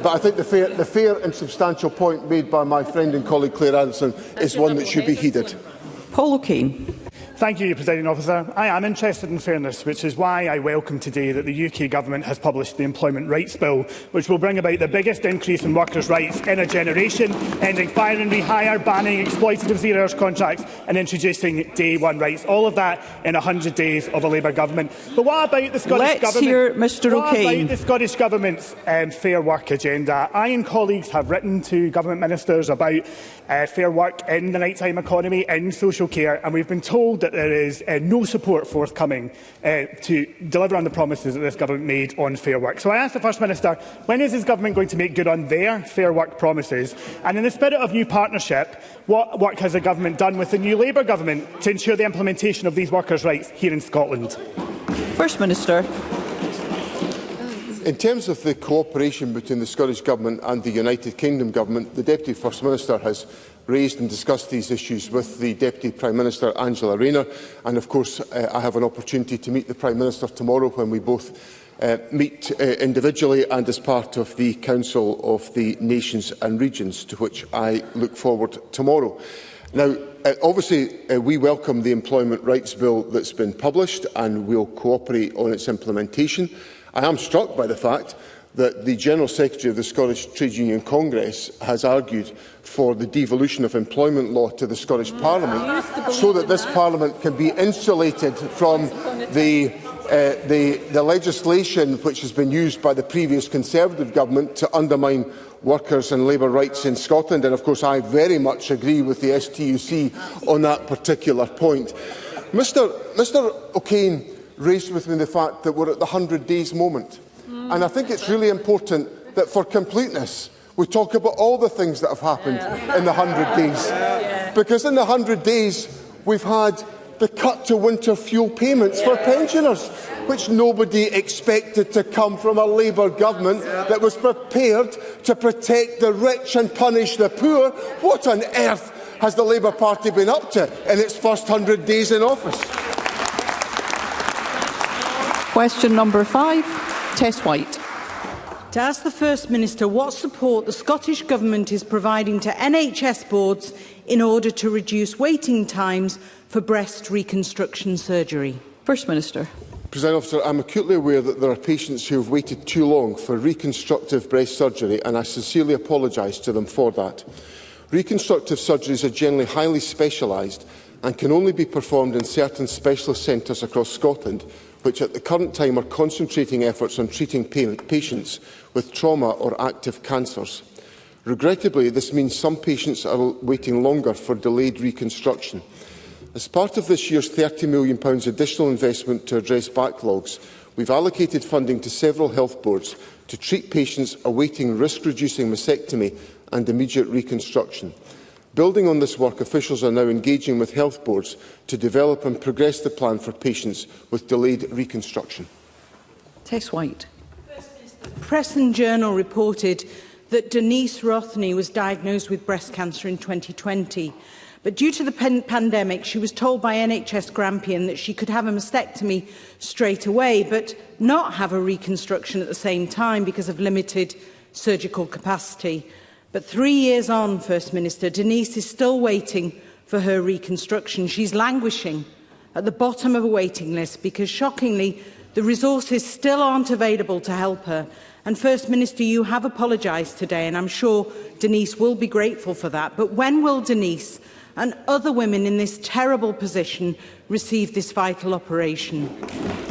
[SPEAKER 22] but I think the fair and substantial point made by my friend and colleague Claire Adamson is one that should be heeded.
[SPEAKER 4] Paul O'Kane.
[SPEAKER 7] Thank you, Presiding Officer. I am interested in fairness, which is why I welcome today that the UK Government has published the Employment Rights Bill, which will bring about the biggest increase in workers' rights in a generation, ending fire and rehire, banning exploitative zero-hours contracts and introducing day one rights. All of that in 100 days of a Labour Government. But what about the Scottish Government?
[SPEAKER 4] Hear Mr O'Kane.
[SPEAKER 7] What about the Scottish Government's Fair Work agenda? I and colleagues have written to Government Ministers about fair work in the nighttime economy, in social care, and we've been told that there is no support forthcoming to deliver on the promises that this government made on fair work. So I ask the First Minister, when is his government going to make good on their fair work promises? And in the spirit of new partnership, what work has the government done with the new Labour government to ensure the implementation of these workers' rights here in Scotland?
[SPEAKER 4] First Minister.
[SPEAKER 22] In terms of the cooperation between the Scottish Government and the United Kingdom Government, the Deputy First Minister has raised and discussed these issues with the Deputy Prime Minister, Angela Rayner, and of course I have an opportunity to meet the Prime Minister tomorrow when we both meet individually and as part of the Council of the Nations and Regions, to which I look forward tomorrow. Now, obviously, we welcome the Employment Rights Bill that's been published and will cooperate on its implementation. I am struck by the fact that the General Secretary of the Scottish Trade Union Congress has argued for the devolution of employment law to the Scottish Parliament, so that this Parliament can be insulated from the legislation which has been used by the previous Conservative government to undermine workers' and labour rights in Scotland. And of course I very much agree with the STUC on that particular point. Mr O'Kane raised with me the fact that we're at the 100 days moment. And I think it's really important that for completeness we talk about all the things that have happened in the 100 days. Because in the 100 days we've had the cut to winter fuel payments for pensioners, which nobody expected to come from a Labour government that was prepared to protect the rich and punish the poor. What on earth has the Labour Party been up to in its first 100 days in office?
[SPEAKER 4] Question number 5, Tess White.
[SPEAKER 8] To ask the First Minister what support the Scottish Government is providing to NHS boards in order to reduce waiting times for breast reconstruction surgery.
[SPEAKER 4] First Minister.
[SPEAKER 22] Presiding Officer, I am acutely aware that there are patients who have waited too long for reconstructive breast surgery, and I sincerely apologise to them for that. Reconstructive surgeries are generally highly specialised and can only be performed in certain specialist centres across Scotland, which at the current time are concentrating efforts on treating patients with trauma or active cancers. Regrettably, this means some patients are waiting longer for delayed reconstruction. As part of this year's £30 million additional investment to address backlogs, we have allocated funding to several health boards to treat patients awaiting risk-reducing mastectomy and immediate reconstruction. Building on this work, officials are now engaging with health boards to develop and progress the plan for patients with delayed reconstruction.
[SPEAKER 4] Tess White.
[SPEAKER 8] The Press and Journal reported that Denise Rothney was diagnosed with breast cancer in 2020. But due to the pandemic, she was told by NHS Grampian that she could have a mastectomy straight away, but not have a reconstruction at the same time because of limited surgical capacity. But 3 years on, First Minister, Denise is still waiting for her reconstruction. She's languishing at the bottom of a waiting list because, shockingly, the resources still aren't available to help her. And First Minister, you have apologised today, and I'm sure Denise will be grateful for that. But when will Denise and other women in this terrible position received this vital operation?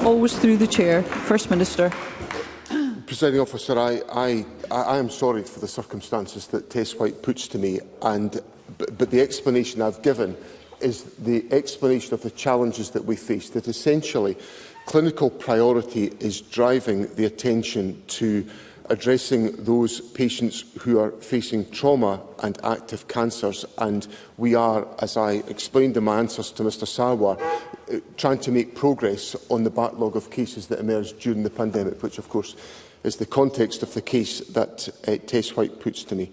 [SPEAKER 4] Always through the Chair. First Minister.
[SPEAKER 22] Presiding Officer, I am sorry for the circumstances that Tess White puts to me, but the explanation I've given is the explanation of the challenges that we face, that essentially clinical priority is driving the attention to addressing those patients who are facing trauma and active cancers. And we are, as I explained in my answers to Mr Sarwar, trying to make progress on the backlog of cases that emerged during the pandemic, which of course is the context of the case that Tess White puts to me.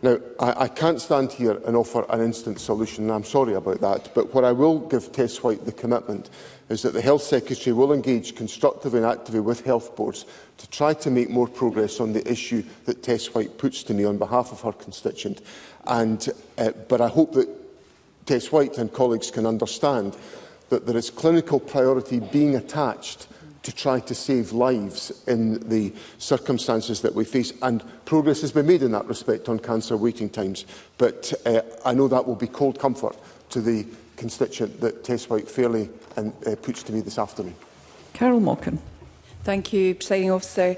[SPEAKER 22] Now, I can't stand here and offer an instant solution, and I'm sorry about that, but what I will give Tess White the commitment is that the Health Secretary will engage constructively and actively with health boards to try to make more progress on the issue that Tess White puts to me on behalf of her constituent. But I hope that Tess White and colleagues can understand that there is clinical priority being attached to try to save lives in the circumstances that we face, and progress has been made in that respect on cancer waiting times. But I know that will be cold comfort to the constituent that Tess White fairly puts to me this afternoon.
[SPEAKER 4] Carol Mockin.
[SPEAKER 9] Thank you, Presiding Officer.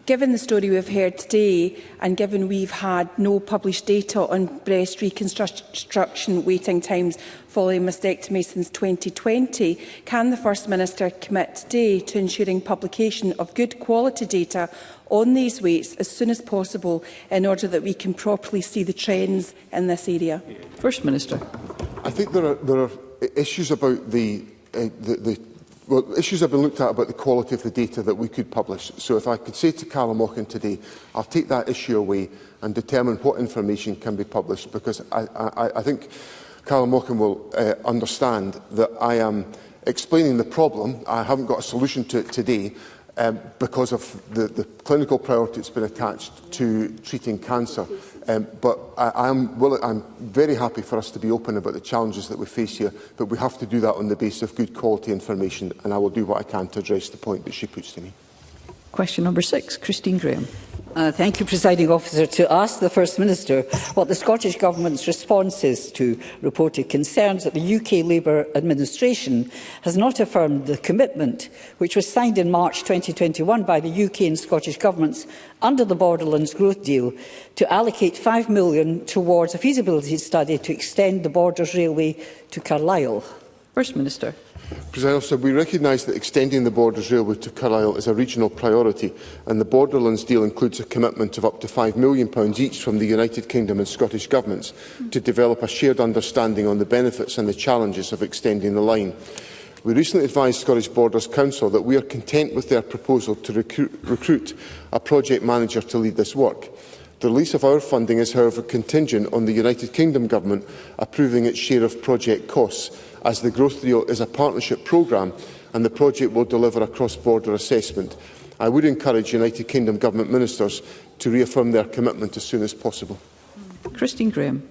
[SPEAKER 9] Given the story we've heard today, and given we've had no published data on breast reconstruction waiting times following mastectomy since 2020, can the First Minister commit today to ensuring publication of good quality data on these waits as soon as possible in order that we can properly see the trends in this area?
[SPEAKER 4] First Minister.
[SPEAKER 22] I think there are issues about issues have been looked at about the quality of the data that we could publish. So if I could say to Carol Mockin today, I'll take that issue away and determine what information can be published, because I think Carol Mockin will understand that I am explaining the problem. I haven't got a solution to it today because of the clinical priority that's been attached to treating cancer. But I'm very happy for us to be open about the challenges that we face here, but we have to do that on the basis of good quality information, and I will do what I can to address the point that she puts to me.
[SPEAKER 4] Question number 6, Christine Graham.
[SPEAKER 10] Thank you, Presiding Officer. To ask the First Minister what the Scottish Government's response is to reported concerns that the UK Labour administration has not affirmed the commitment which was signed in March 2021 by the UK and Scottish Governments under the Borderlands Growth Deal to allocate £5 million towards a feasibility study to extend the Borders Railway to Carlisle.
[SPEAKER 4] First Minister.
[SPEAKER 22] President Officer, we recognise that extending the Borders Railway to Carlisle is a regional priority, and the Borderlands deal includes a commitment of up to £5 million each from the United Kingdom and Scottish Governments to develop a shared understanding on the benefits and the challenges of extending the line. We recently advised Scottish Borders Council that we are content with their proposal to recruit a project manager to lead this work. The release of our funding is, however, contingent on the United Kingdom Government approving its share of project costs, as the Growth Deal is a partnership programme and the project will deliver a cross-border assessment. I would encourage United Kingdom Government ministers to reaffirm their commitment as soon as possible.
[SPEAKER 4] Christine Graham.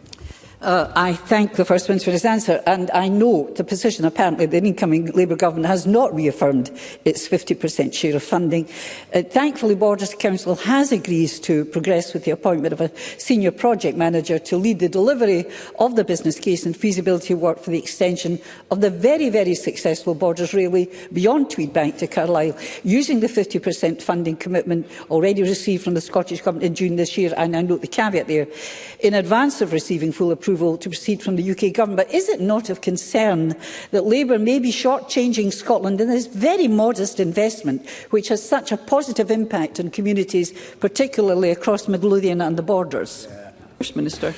[SPEAKER 10] I thank the First Minister for his answer, and I note the position apparently the incoming Labour Government has not reaffirmed its 50% share of funding. Thankfully, Borders Council has agreed to progress with the appointment of a senior project manager to lead the delivery of the business case and feasibility work for the extension of the very, very successful Borders Railway beyond Tweedbank to Carlisle, using the 50% funding commitment already received from the Scottish Government in June this year, and I note the caveat there, in advance of receiving full approval to proceed from the UK Government. But is it not of concern that Labour may be shortchanging Scotland in this very modest investment, which has such a positive impact on communities, particularly across Midlothian and the borders?
[SPEAKER 4] First Minister.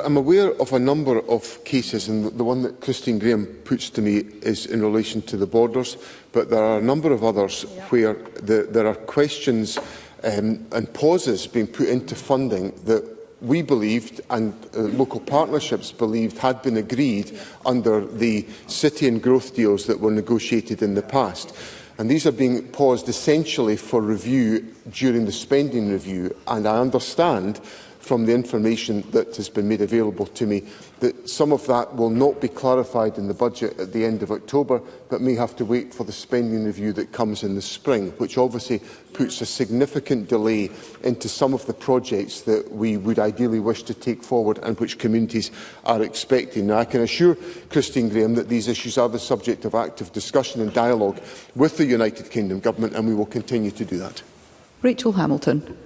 [SPEAKER 22] I'm aware of a number of cases, and the one that Christine Graham puts to me is in relation to the borders, but there are a number of others where there are questions and pauses being put into funding that we believed and local partnerships believed had been agreed under the city and growth deals that were negotiated in the past. And these are being paused essentially for review during the spending review, and I understand from the information that has been made available to me that some of that will not be clarified in the budget at the end of October, but may have to wait for the spending review that comes in the spring, which obviously puts a significant delay into some of the projects that we would ideally wish to take forward and which communities are expecting. Now, I can assure Christine Graham that these issues are the subject of active discussion and dialogue with the United Kingdom Government, and we will continue to do that.
[SPEAKER 4] Rachel Hamilton.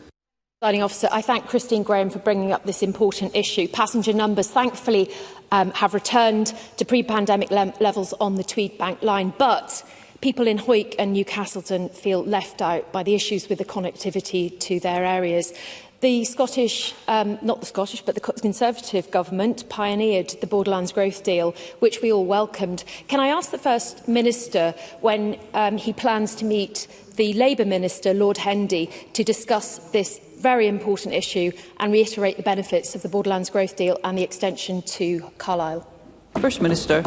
[SPEAKER 11] Presiding Officer, I thank Christine Graham for bringing up this important issue. Passenger numbers, thankfully, have returned to pre-pandemic levels on the Tweed Bank line, but people in Hoyk and Newcastleton feel left out by the issues with the connectivity to their areas. The Scottish, not the Scottish, but the Conservative government pioneered the Borderlands Growth Deal, which we all welcomed. Can I ask the First Minister when he plans to meet the Labour Minister, Lord Hendy, to discuss this very important issue and reiterate the benefits of the Borderlands Growth Deal and the extension to Carlisle?
[SPEAKER 4] First Minister.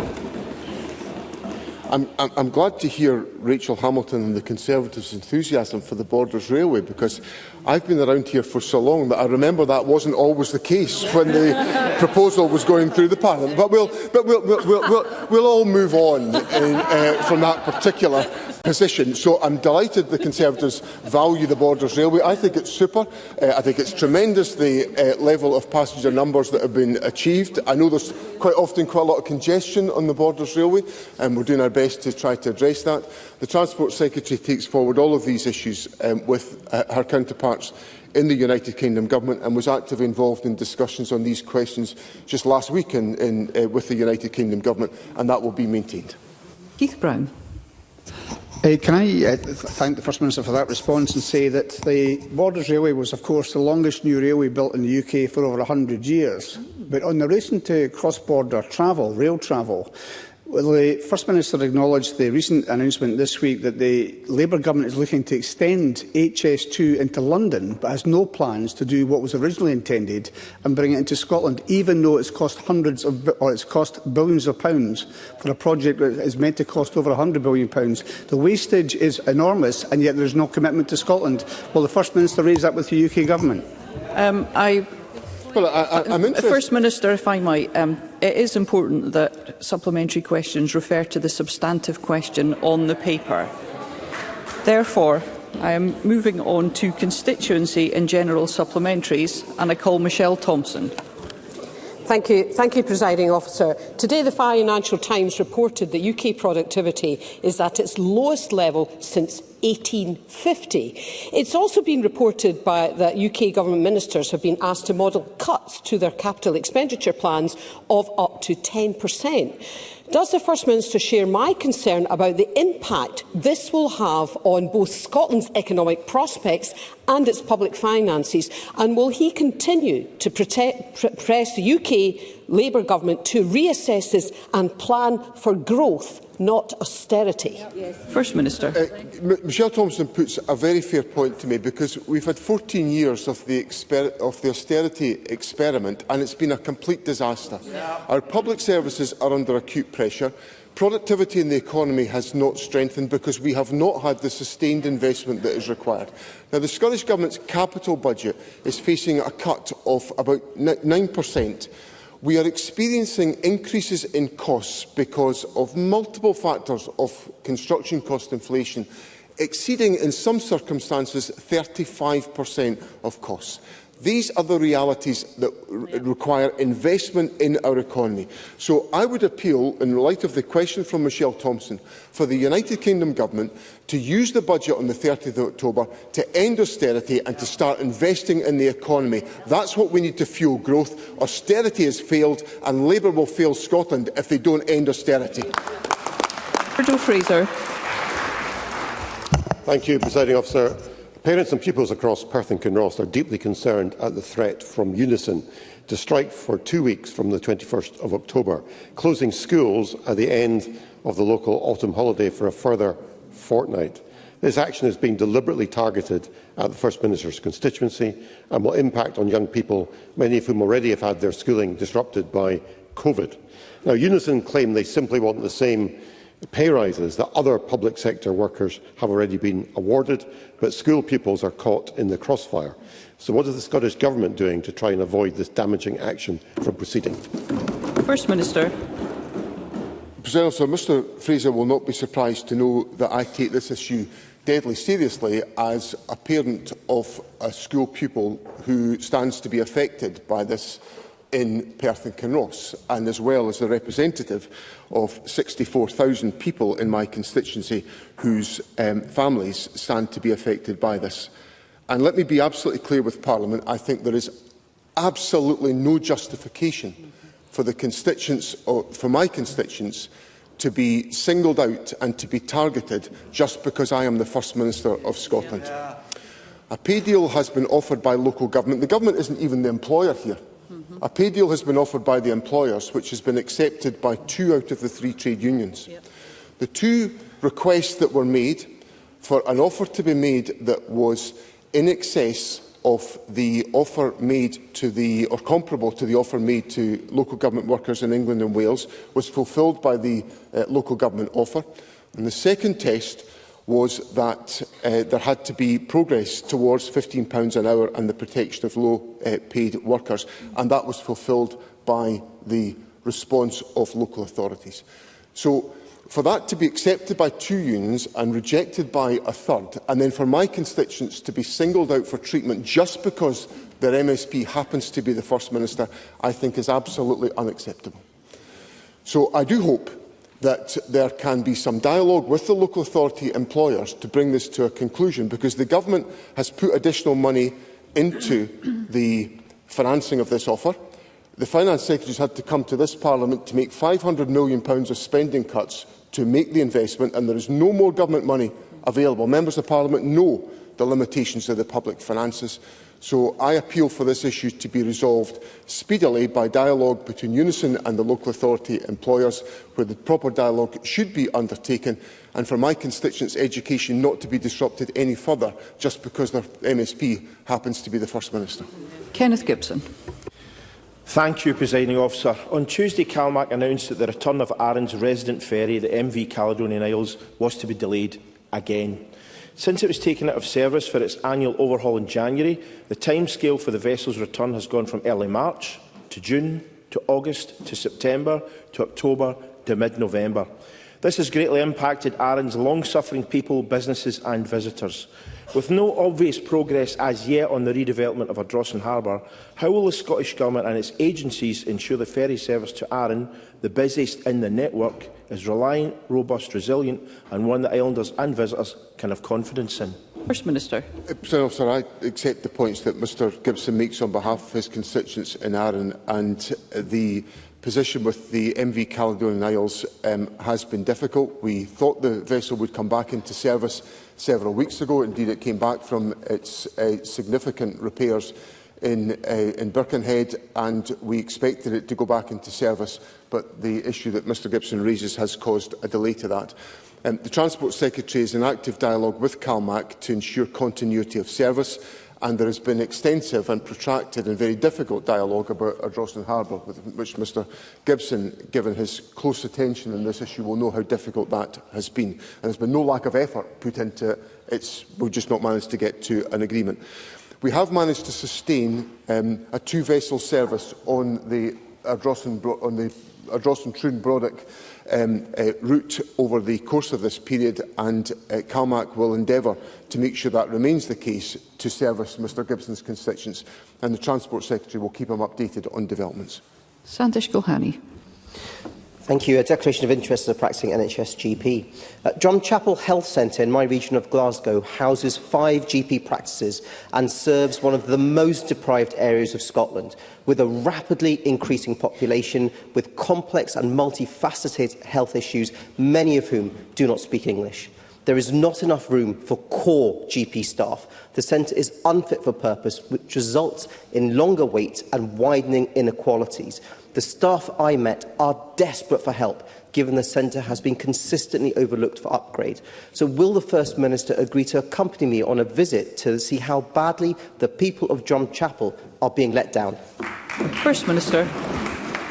[SPEAKER 22] I'm glad to hear Rachel Hamilton and the Conservatives' enthusiasm for the Borders Railway, because I've been around here for so long that I remember that wasn't always the case when the proposal was going through the Parliament. But we'll all move on from that particular position. So I'm delighted the Conservatives value the Borders Railway. I think it's super. I think it's tremendous, the level of passenger numbers that have been achieved. I know there's quite often quite a lot of congestion on the Borders Railway, and we're doing our best to try to address that. The Transport Secretary takes forward all of these issues with her counterparts in the United Kingdom Government, and was actively involved in discussions on these questions just last week with the United Kingdom Government, and that will be maintained.
[SPEAKER 4] Keith Brown.
[SPEAKER 12] Can I thank the First Minister for that response and say that the Borders Railway was, of course, the longest new railway built in the UK for over 100 years. But on the relation to cross-border travel, rail travel, well, the First Minister acknowledged the recent announcement this week that the Labour government is looking to extend HS2 into London, but has no plans to do what was originally intended and bring it into Scotland, even though it's cost billions of pounds for a project that is meant to cost over £100 billion. The wastage is enormous, and yet there is no commitment to Scotland. Will the First Minister raise that with the UK government?
[SPEAKER 22] I'm interested.
[SPEAKER 4] First Minister, if I might, it is important that supplementary questions refer to the substantive question on the paper. Therefore, I am moving on to constituency and general supplementaries, and I call Michelle Thompson.
[SPEAKER 23] Thank you, Presiding Officer. Today, the Financial Times reported that UK productivity is at its lowest level since 1850. It's also been reported that UK government ministers have been asked to model cuts to their capital expenditure plans of up to 10%. Does the First Minister share my concern about the impact this will have on both Scotland's economic prospects and its public finances? And will he continue to press the UK Labour government to reassess this and plan for growth, not austerity?
[SPEAKER 4] First Minister.
[SPEAKER 22] Michelle Thompson puts a very fair point to me, because we've had 14 years of the austerity experiment, and it's been a complete disaster. Our public services are under acute pressure. Productivity in the economy has not strengthened because we have not had the sustained investment that is required. Now, the Scottish Government's capital budget is facing a cut of about 9%. We are experiencing increases in costs because of multiple factors of construction cost inflation, exceeding in some circumstances 35% of costs. These are the realities that require investment in our economy. So I would appeal, in light of the question from Michelle Thompson, for the United Kingdom Government to use the budget on the 30th of October to end austerity and to start investing in the economy. That's what we need to fuel growth. Austerity has failed, and Labour will fail Scotland if they don't end austerity.
[SPEAKER 4] Fraser.
[SPEAKER 24] Thank you, Presiding Officer. Parents and pupils across Perth and Kinross are deeply concerned at the threat from Unison to strike for 2 weeks from the 21st of October, closing schools at the end of the local autumn holiday for a further fortnight. This action is being deliberately targeted at the First Minister's constituency and will impact on young people, many of whom already have had their schooling disrupted by COVID. Now, Unison claim they simply want the same pay rises that other public sector workers have already been awarded, but school pupils are caught in the crossfire. So what is the Scottish Government doing to try and avoid this damaging action from proceeding?
[SPEAKER 4] First Minister.
[SPEAKER 22] President Officer, Mr Fraser will not be surprised to know that I take this issue deadly seriously as a parent of a school pupil who stands to be affected by this in Perth and Kinross, and as well as the representative of 64,000 people in my constituency whose families stand to be affected by this. And let me be absolutely clear with Parliament, I think there is absolutely no justification for the constituents, for my constituents, to be singled out and to be targeted just because I am the First Minister of Scotland. A pay deal has been offered by local government. The government isn't even the employer here. A pay deal has been offered by the employers, which has been accepted by 2 out of the 3 trade unions. The 2 requests that were made for an offer to be made that was in excess of the offer made to the, or comparable to the offer made to local government workers in England and Wales, was fulfilled by the local government offer. And the second test was that there had to be progress towards £15 an hour and the protection of low-paid workers, and that was fulfilled by the response of local authorities. So, for that to be accepted by 2 unions and rejected by a third, and then for my constituents to be singled out for treatment just because their MSP happens to be the First Minister, I think is absolutely unacceptable. So I do hope that there can be some dialogue with the local authority employers to bring this to a conclusion, because the Government has put additional money into the financing of this offer. The Finance Secretary has had to come to this Parliament to make £500 million of spending cuts to make the investment, and there is no more government money available. Members of Parliament know the limitations of the public finances. So I appeal for this issue to be resolved speedily by dialogue between Unison and the local authority employers, where the proper dialogue should be undertaken, and for my constituents' education not to be disrupted any further just because their MSP happens to be the First Minister.
[SPEAKER 4] Kenneth Gibson.
[SPEAKER 13] Thank you, Presiding Officer. On Tuesday, CalMac announced that the return of Arran's resident ferry, the MV Caledonian Isles, was to be delayed again. Since it was taken out of service for its annual overhaul in January, the timescale for the vessel's return has gone from early March to June to August to September to October to mid-November. This has greatly impacted Arran's long-suffering people, businesses and visitors. With no obvious progress as yet on the redevelopment of Ardrossan Harbour, how will the Scottish Government and its agencies ensure the ferry service to Arran, the busiest in the network, is reliant, robust, resilient and one that islanders and visitors can have confidence in?
[SPEAKER 4] First Minister.
[SPEAKER 22] President Officer, I accept the points that Mr Gibson makes on behalf of his constituents in Arran, and the position with the MV Caledonian Isles has been difficult. We thought the vessel would come back into service several weeks ago. Indeed, it came back from its significant repairs in Birkenhead, and we expected it to go back into service, but the issue that Mr Gibson raises has caused a delay to that. The Transport Secretary is in active dialogue with CalMac to ensure continuity of service, and there has been extensive and protracted and very difficult dialogue about Ardrossan Harbour, which Mr Gibson, given his close attention on this issue, will know how difficult that has been. And there has been no lack of effort put into it. We've just not managed to get to an agreement. We have managed to sustain a 2-vessel service on the Ardrossan-Troon-Brodick route over the course of this period, and CalMac will endeavour to make sure that remains the case to service Mr Gibson's constituents, and the Transport Secretary will keep him updated on developments.
[SPEAKER 4] Sandesh Gohani.
[SPEAKER 14] Thank you. A declaration of interest as a practising NHS GP. Drumchapel Health Centre in my region of Glasgow houses 5 GP practices and serves one of the most deprived areas of Scotland, with a rapidly increasing population with complex and multifaceted health issues, many of whom do not speak English. There is not enough room for core GP staff. The centre is unfit for purpose, which results in longer waits and widening inequalities. The staff I met are desperate for help, given the centre has been consistently overlooked for upgrade. So will the First Minister agree to accompany me on a visit to see how badly the people of Drumchapel are being let down?
[SPEAKER 4] First Minister.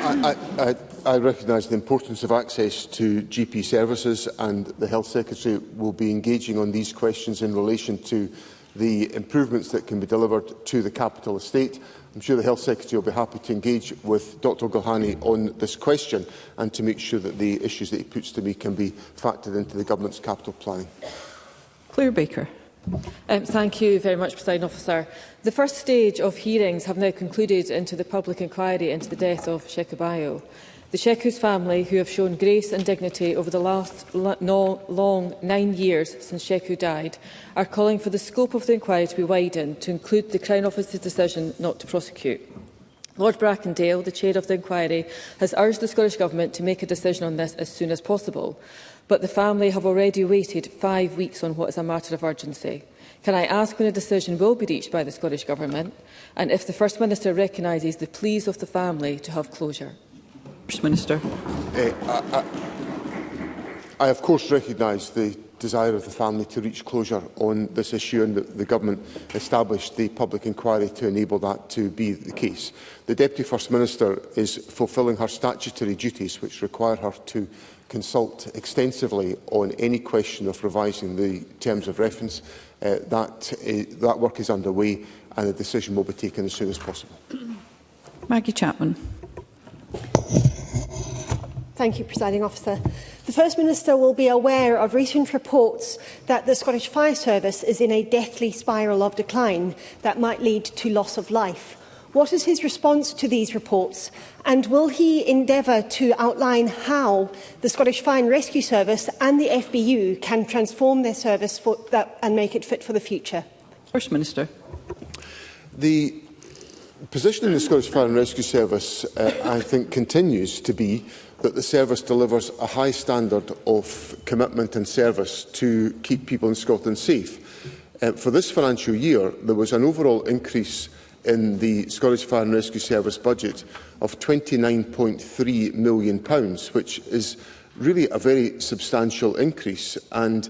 [SPEAKER 22] I recognise the importance of access to GP services, and the Health Secretary will be engaging on these questions in relation to the improvements that can be delivered to the capital estate. I'm sure the Health Secretary will be happy to engage with Dr Gulhani on this question and to make sure that the issues that he puts to me can be factored into the Government's capital planning.
[SPEAKER 15] Claire Baker. Thank you very much, Presiding Officer. The first stage of hearings have now concluded into the public inquiry into the death of Sheku Bayo. The Sheku's family, who have shown grace and dignity over the last long 9 years since Sheku died, are calling for the scope of the inquiry to be widened to include the Crown Office's decision not to prosecute. Lord Brackendale, the chair of the inquiry, has urged the Scottish Government to make a decision on this as soon as possible, but the family have already waited 5 weeks on what is a matter of urgency. Can I ask when a decision will be reached by the Scottish Government, and if the First Minister recognises the pleas of the family to have closure?
[SPEAKER 24] First Minister.
[SPEAKER 22] I of course recognise the desire of the family to reach closure on this issue, and the Government established the public inquiry to enable that to be the case. The Deputy First Minister is fulfilling her statutory duties, which require her to consult extensively on any question of revising the terms of reference. That work is underway, and a decision will be taken as soon as possible.
[SPEAKER 15] Maggie Chapman.
[SPEAKER 16] Thank you, Presiding Officer. The First Minister will be aware of recent reports that the Scottish Fire Service is in a deathly spiral of decline that might lead to loss of life. What is his response to these reports, and will he endeavour to outline how the Scottish Fire and Rescue Service and the FBU can transform their service and make it fit for the future?
[SPEAKER 15] First Minister.
[SPEAKER 22] The position in the Scottish Fire and Rescue Service, I think, continues to be that the service delivers a high standard of commitment and service to keep people in Scotland safe. For this financial year, there was an overall increase in the Scottish Fire and Rescue Service budget of £29.3 million, which is really a very substantial increase. And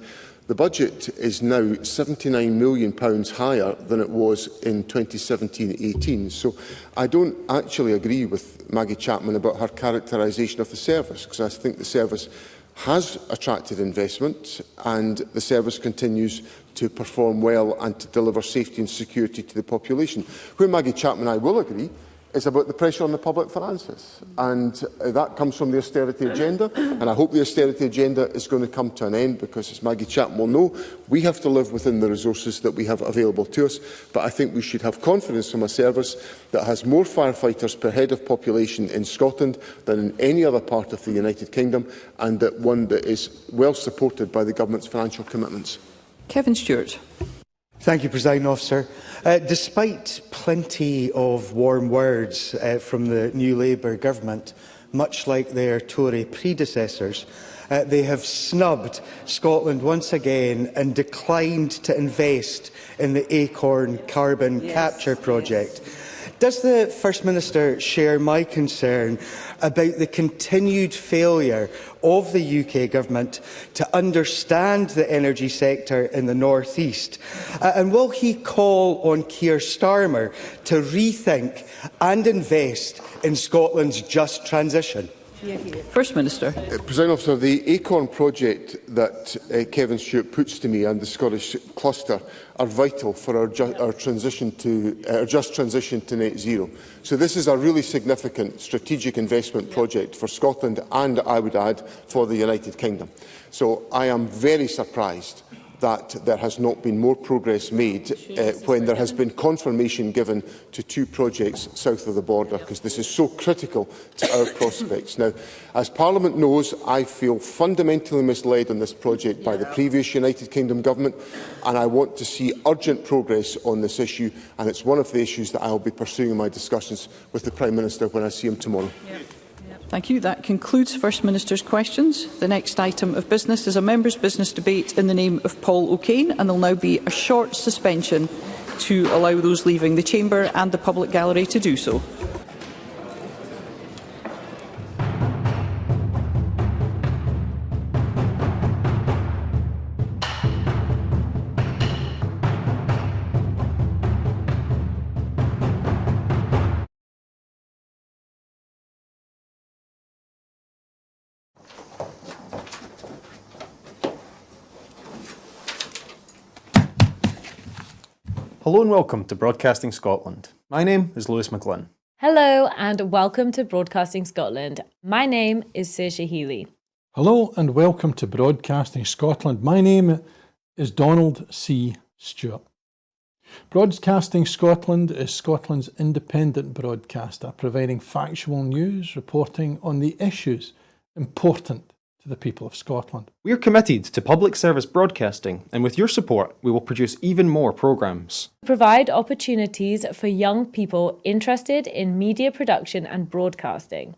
[SPEAKER 22] the budget is now £79 million higher than it was in 2017-18. So I don't actually agree with Maggie Chapman about her characterisation of the service, because I think the service has attracted investment and the service continues to perform well and to deliver safety and security to the population. Where Maggie Chapman and I will agree is about the pressure on the public finances, and that comes from the austerity agenda, and I hope the austerity agenda is going to come to an end, because, as Maggie Chapman will know, we have to live within the resources that we have available to us. But I think we should have confidence from a service that has more firefighters per head of population in Scotland than in any other part of the United Kingdom, and that one that is well supported by the Government's financial commitments.
[SPEAKER 15] Kevin Stewart.
[SPEAKER 17] Thank you, Presiding Officer. Despite plenty of warm words from the new Labour government, much like their Tory predecessors, they have snubbed Scotland once again and declined to invest in the Acorn carbon capture project. Does the First Minister share my concern about the continued failure of the UK Government to understand the energy sector in the North East? And will he call on Keir Starmer to rethink and invest in Scotland's just transition?
[SPEAKER 15] First Minister.
[SPEAKER 22] Presiding Officer, the Acorn project that Kevin Stewart puts to me and the Scottish cluster are vital for our just transition to net zero. So this is a really significant strategic investment project for Scotland and, I would add, for the United Kingdom. So I am very surprised that there has not been more progress made when there has been confirmation given to 2 projects south of the border, because this is so critical to our prospects. Now, as Parliament knows, I feel fundamentally misled on this project by the previous United Kingdom Government, and I want to see urgent progress on this issue, and it's one of the issues that I will be pursuing in my discussions with the Prime Minister when I see him tomorrow.
[SPEAKER 15] Thank you. That concludes First Minister's questions. The next item of business is a members' business debate in the name of Paul O'Kane, and there will now be a short suspension to allow those leaving the chamber and the public gallery to do so.
[SPEAKER 6] Hello and welcome to Broadcasting Scotland. My name is Lewis McGlynn.
[SPEAKER 2] Hello and welcome to Broadcasting Scotland. My name is Saoirse Healy.
[SPEAKER 18] Hello and welcome to Broadcasting Scotland. My name is Donald C. Stewart. Broadcasting Scotland is Scotland's independent broadcaster, providing factual news, reporting on the issues important to the people of Scotland.
[SPEAKER 6] We are committed to public service broadcasting, and with your support, we will produce even more programmes.
[SPEAKER 2] Provide opportunities for young people interested in media production and broadcasting,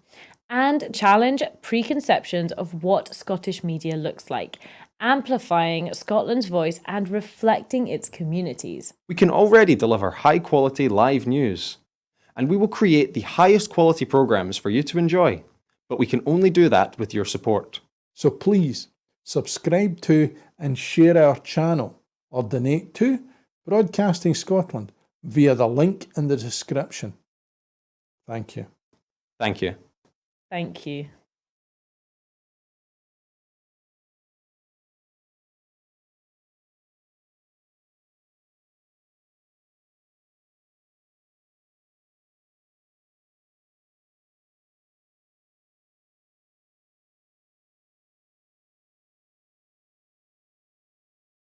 [SPEAKER 2] and challenge preconceptions of what Scottish media looks like, amplifying Scotland's voice and reflecting its communities.
[SPEAKER 6] We can already deliver high-quality live news, and we will create the highest quality programmes for you to enjoy. But we can only do that with your support.
[SPEAKER 18] So please subscribe to and share our channel or donate to Broadcasting Scotland via the link in the description. Thank you.
[SPEAKER 6] Thank you.
[SPEAKER 2] Thank you.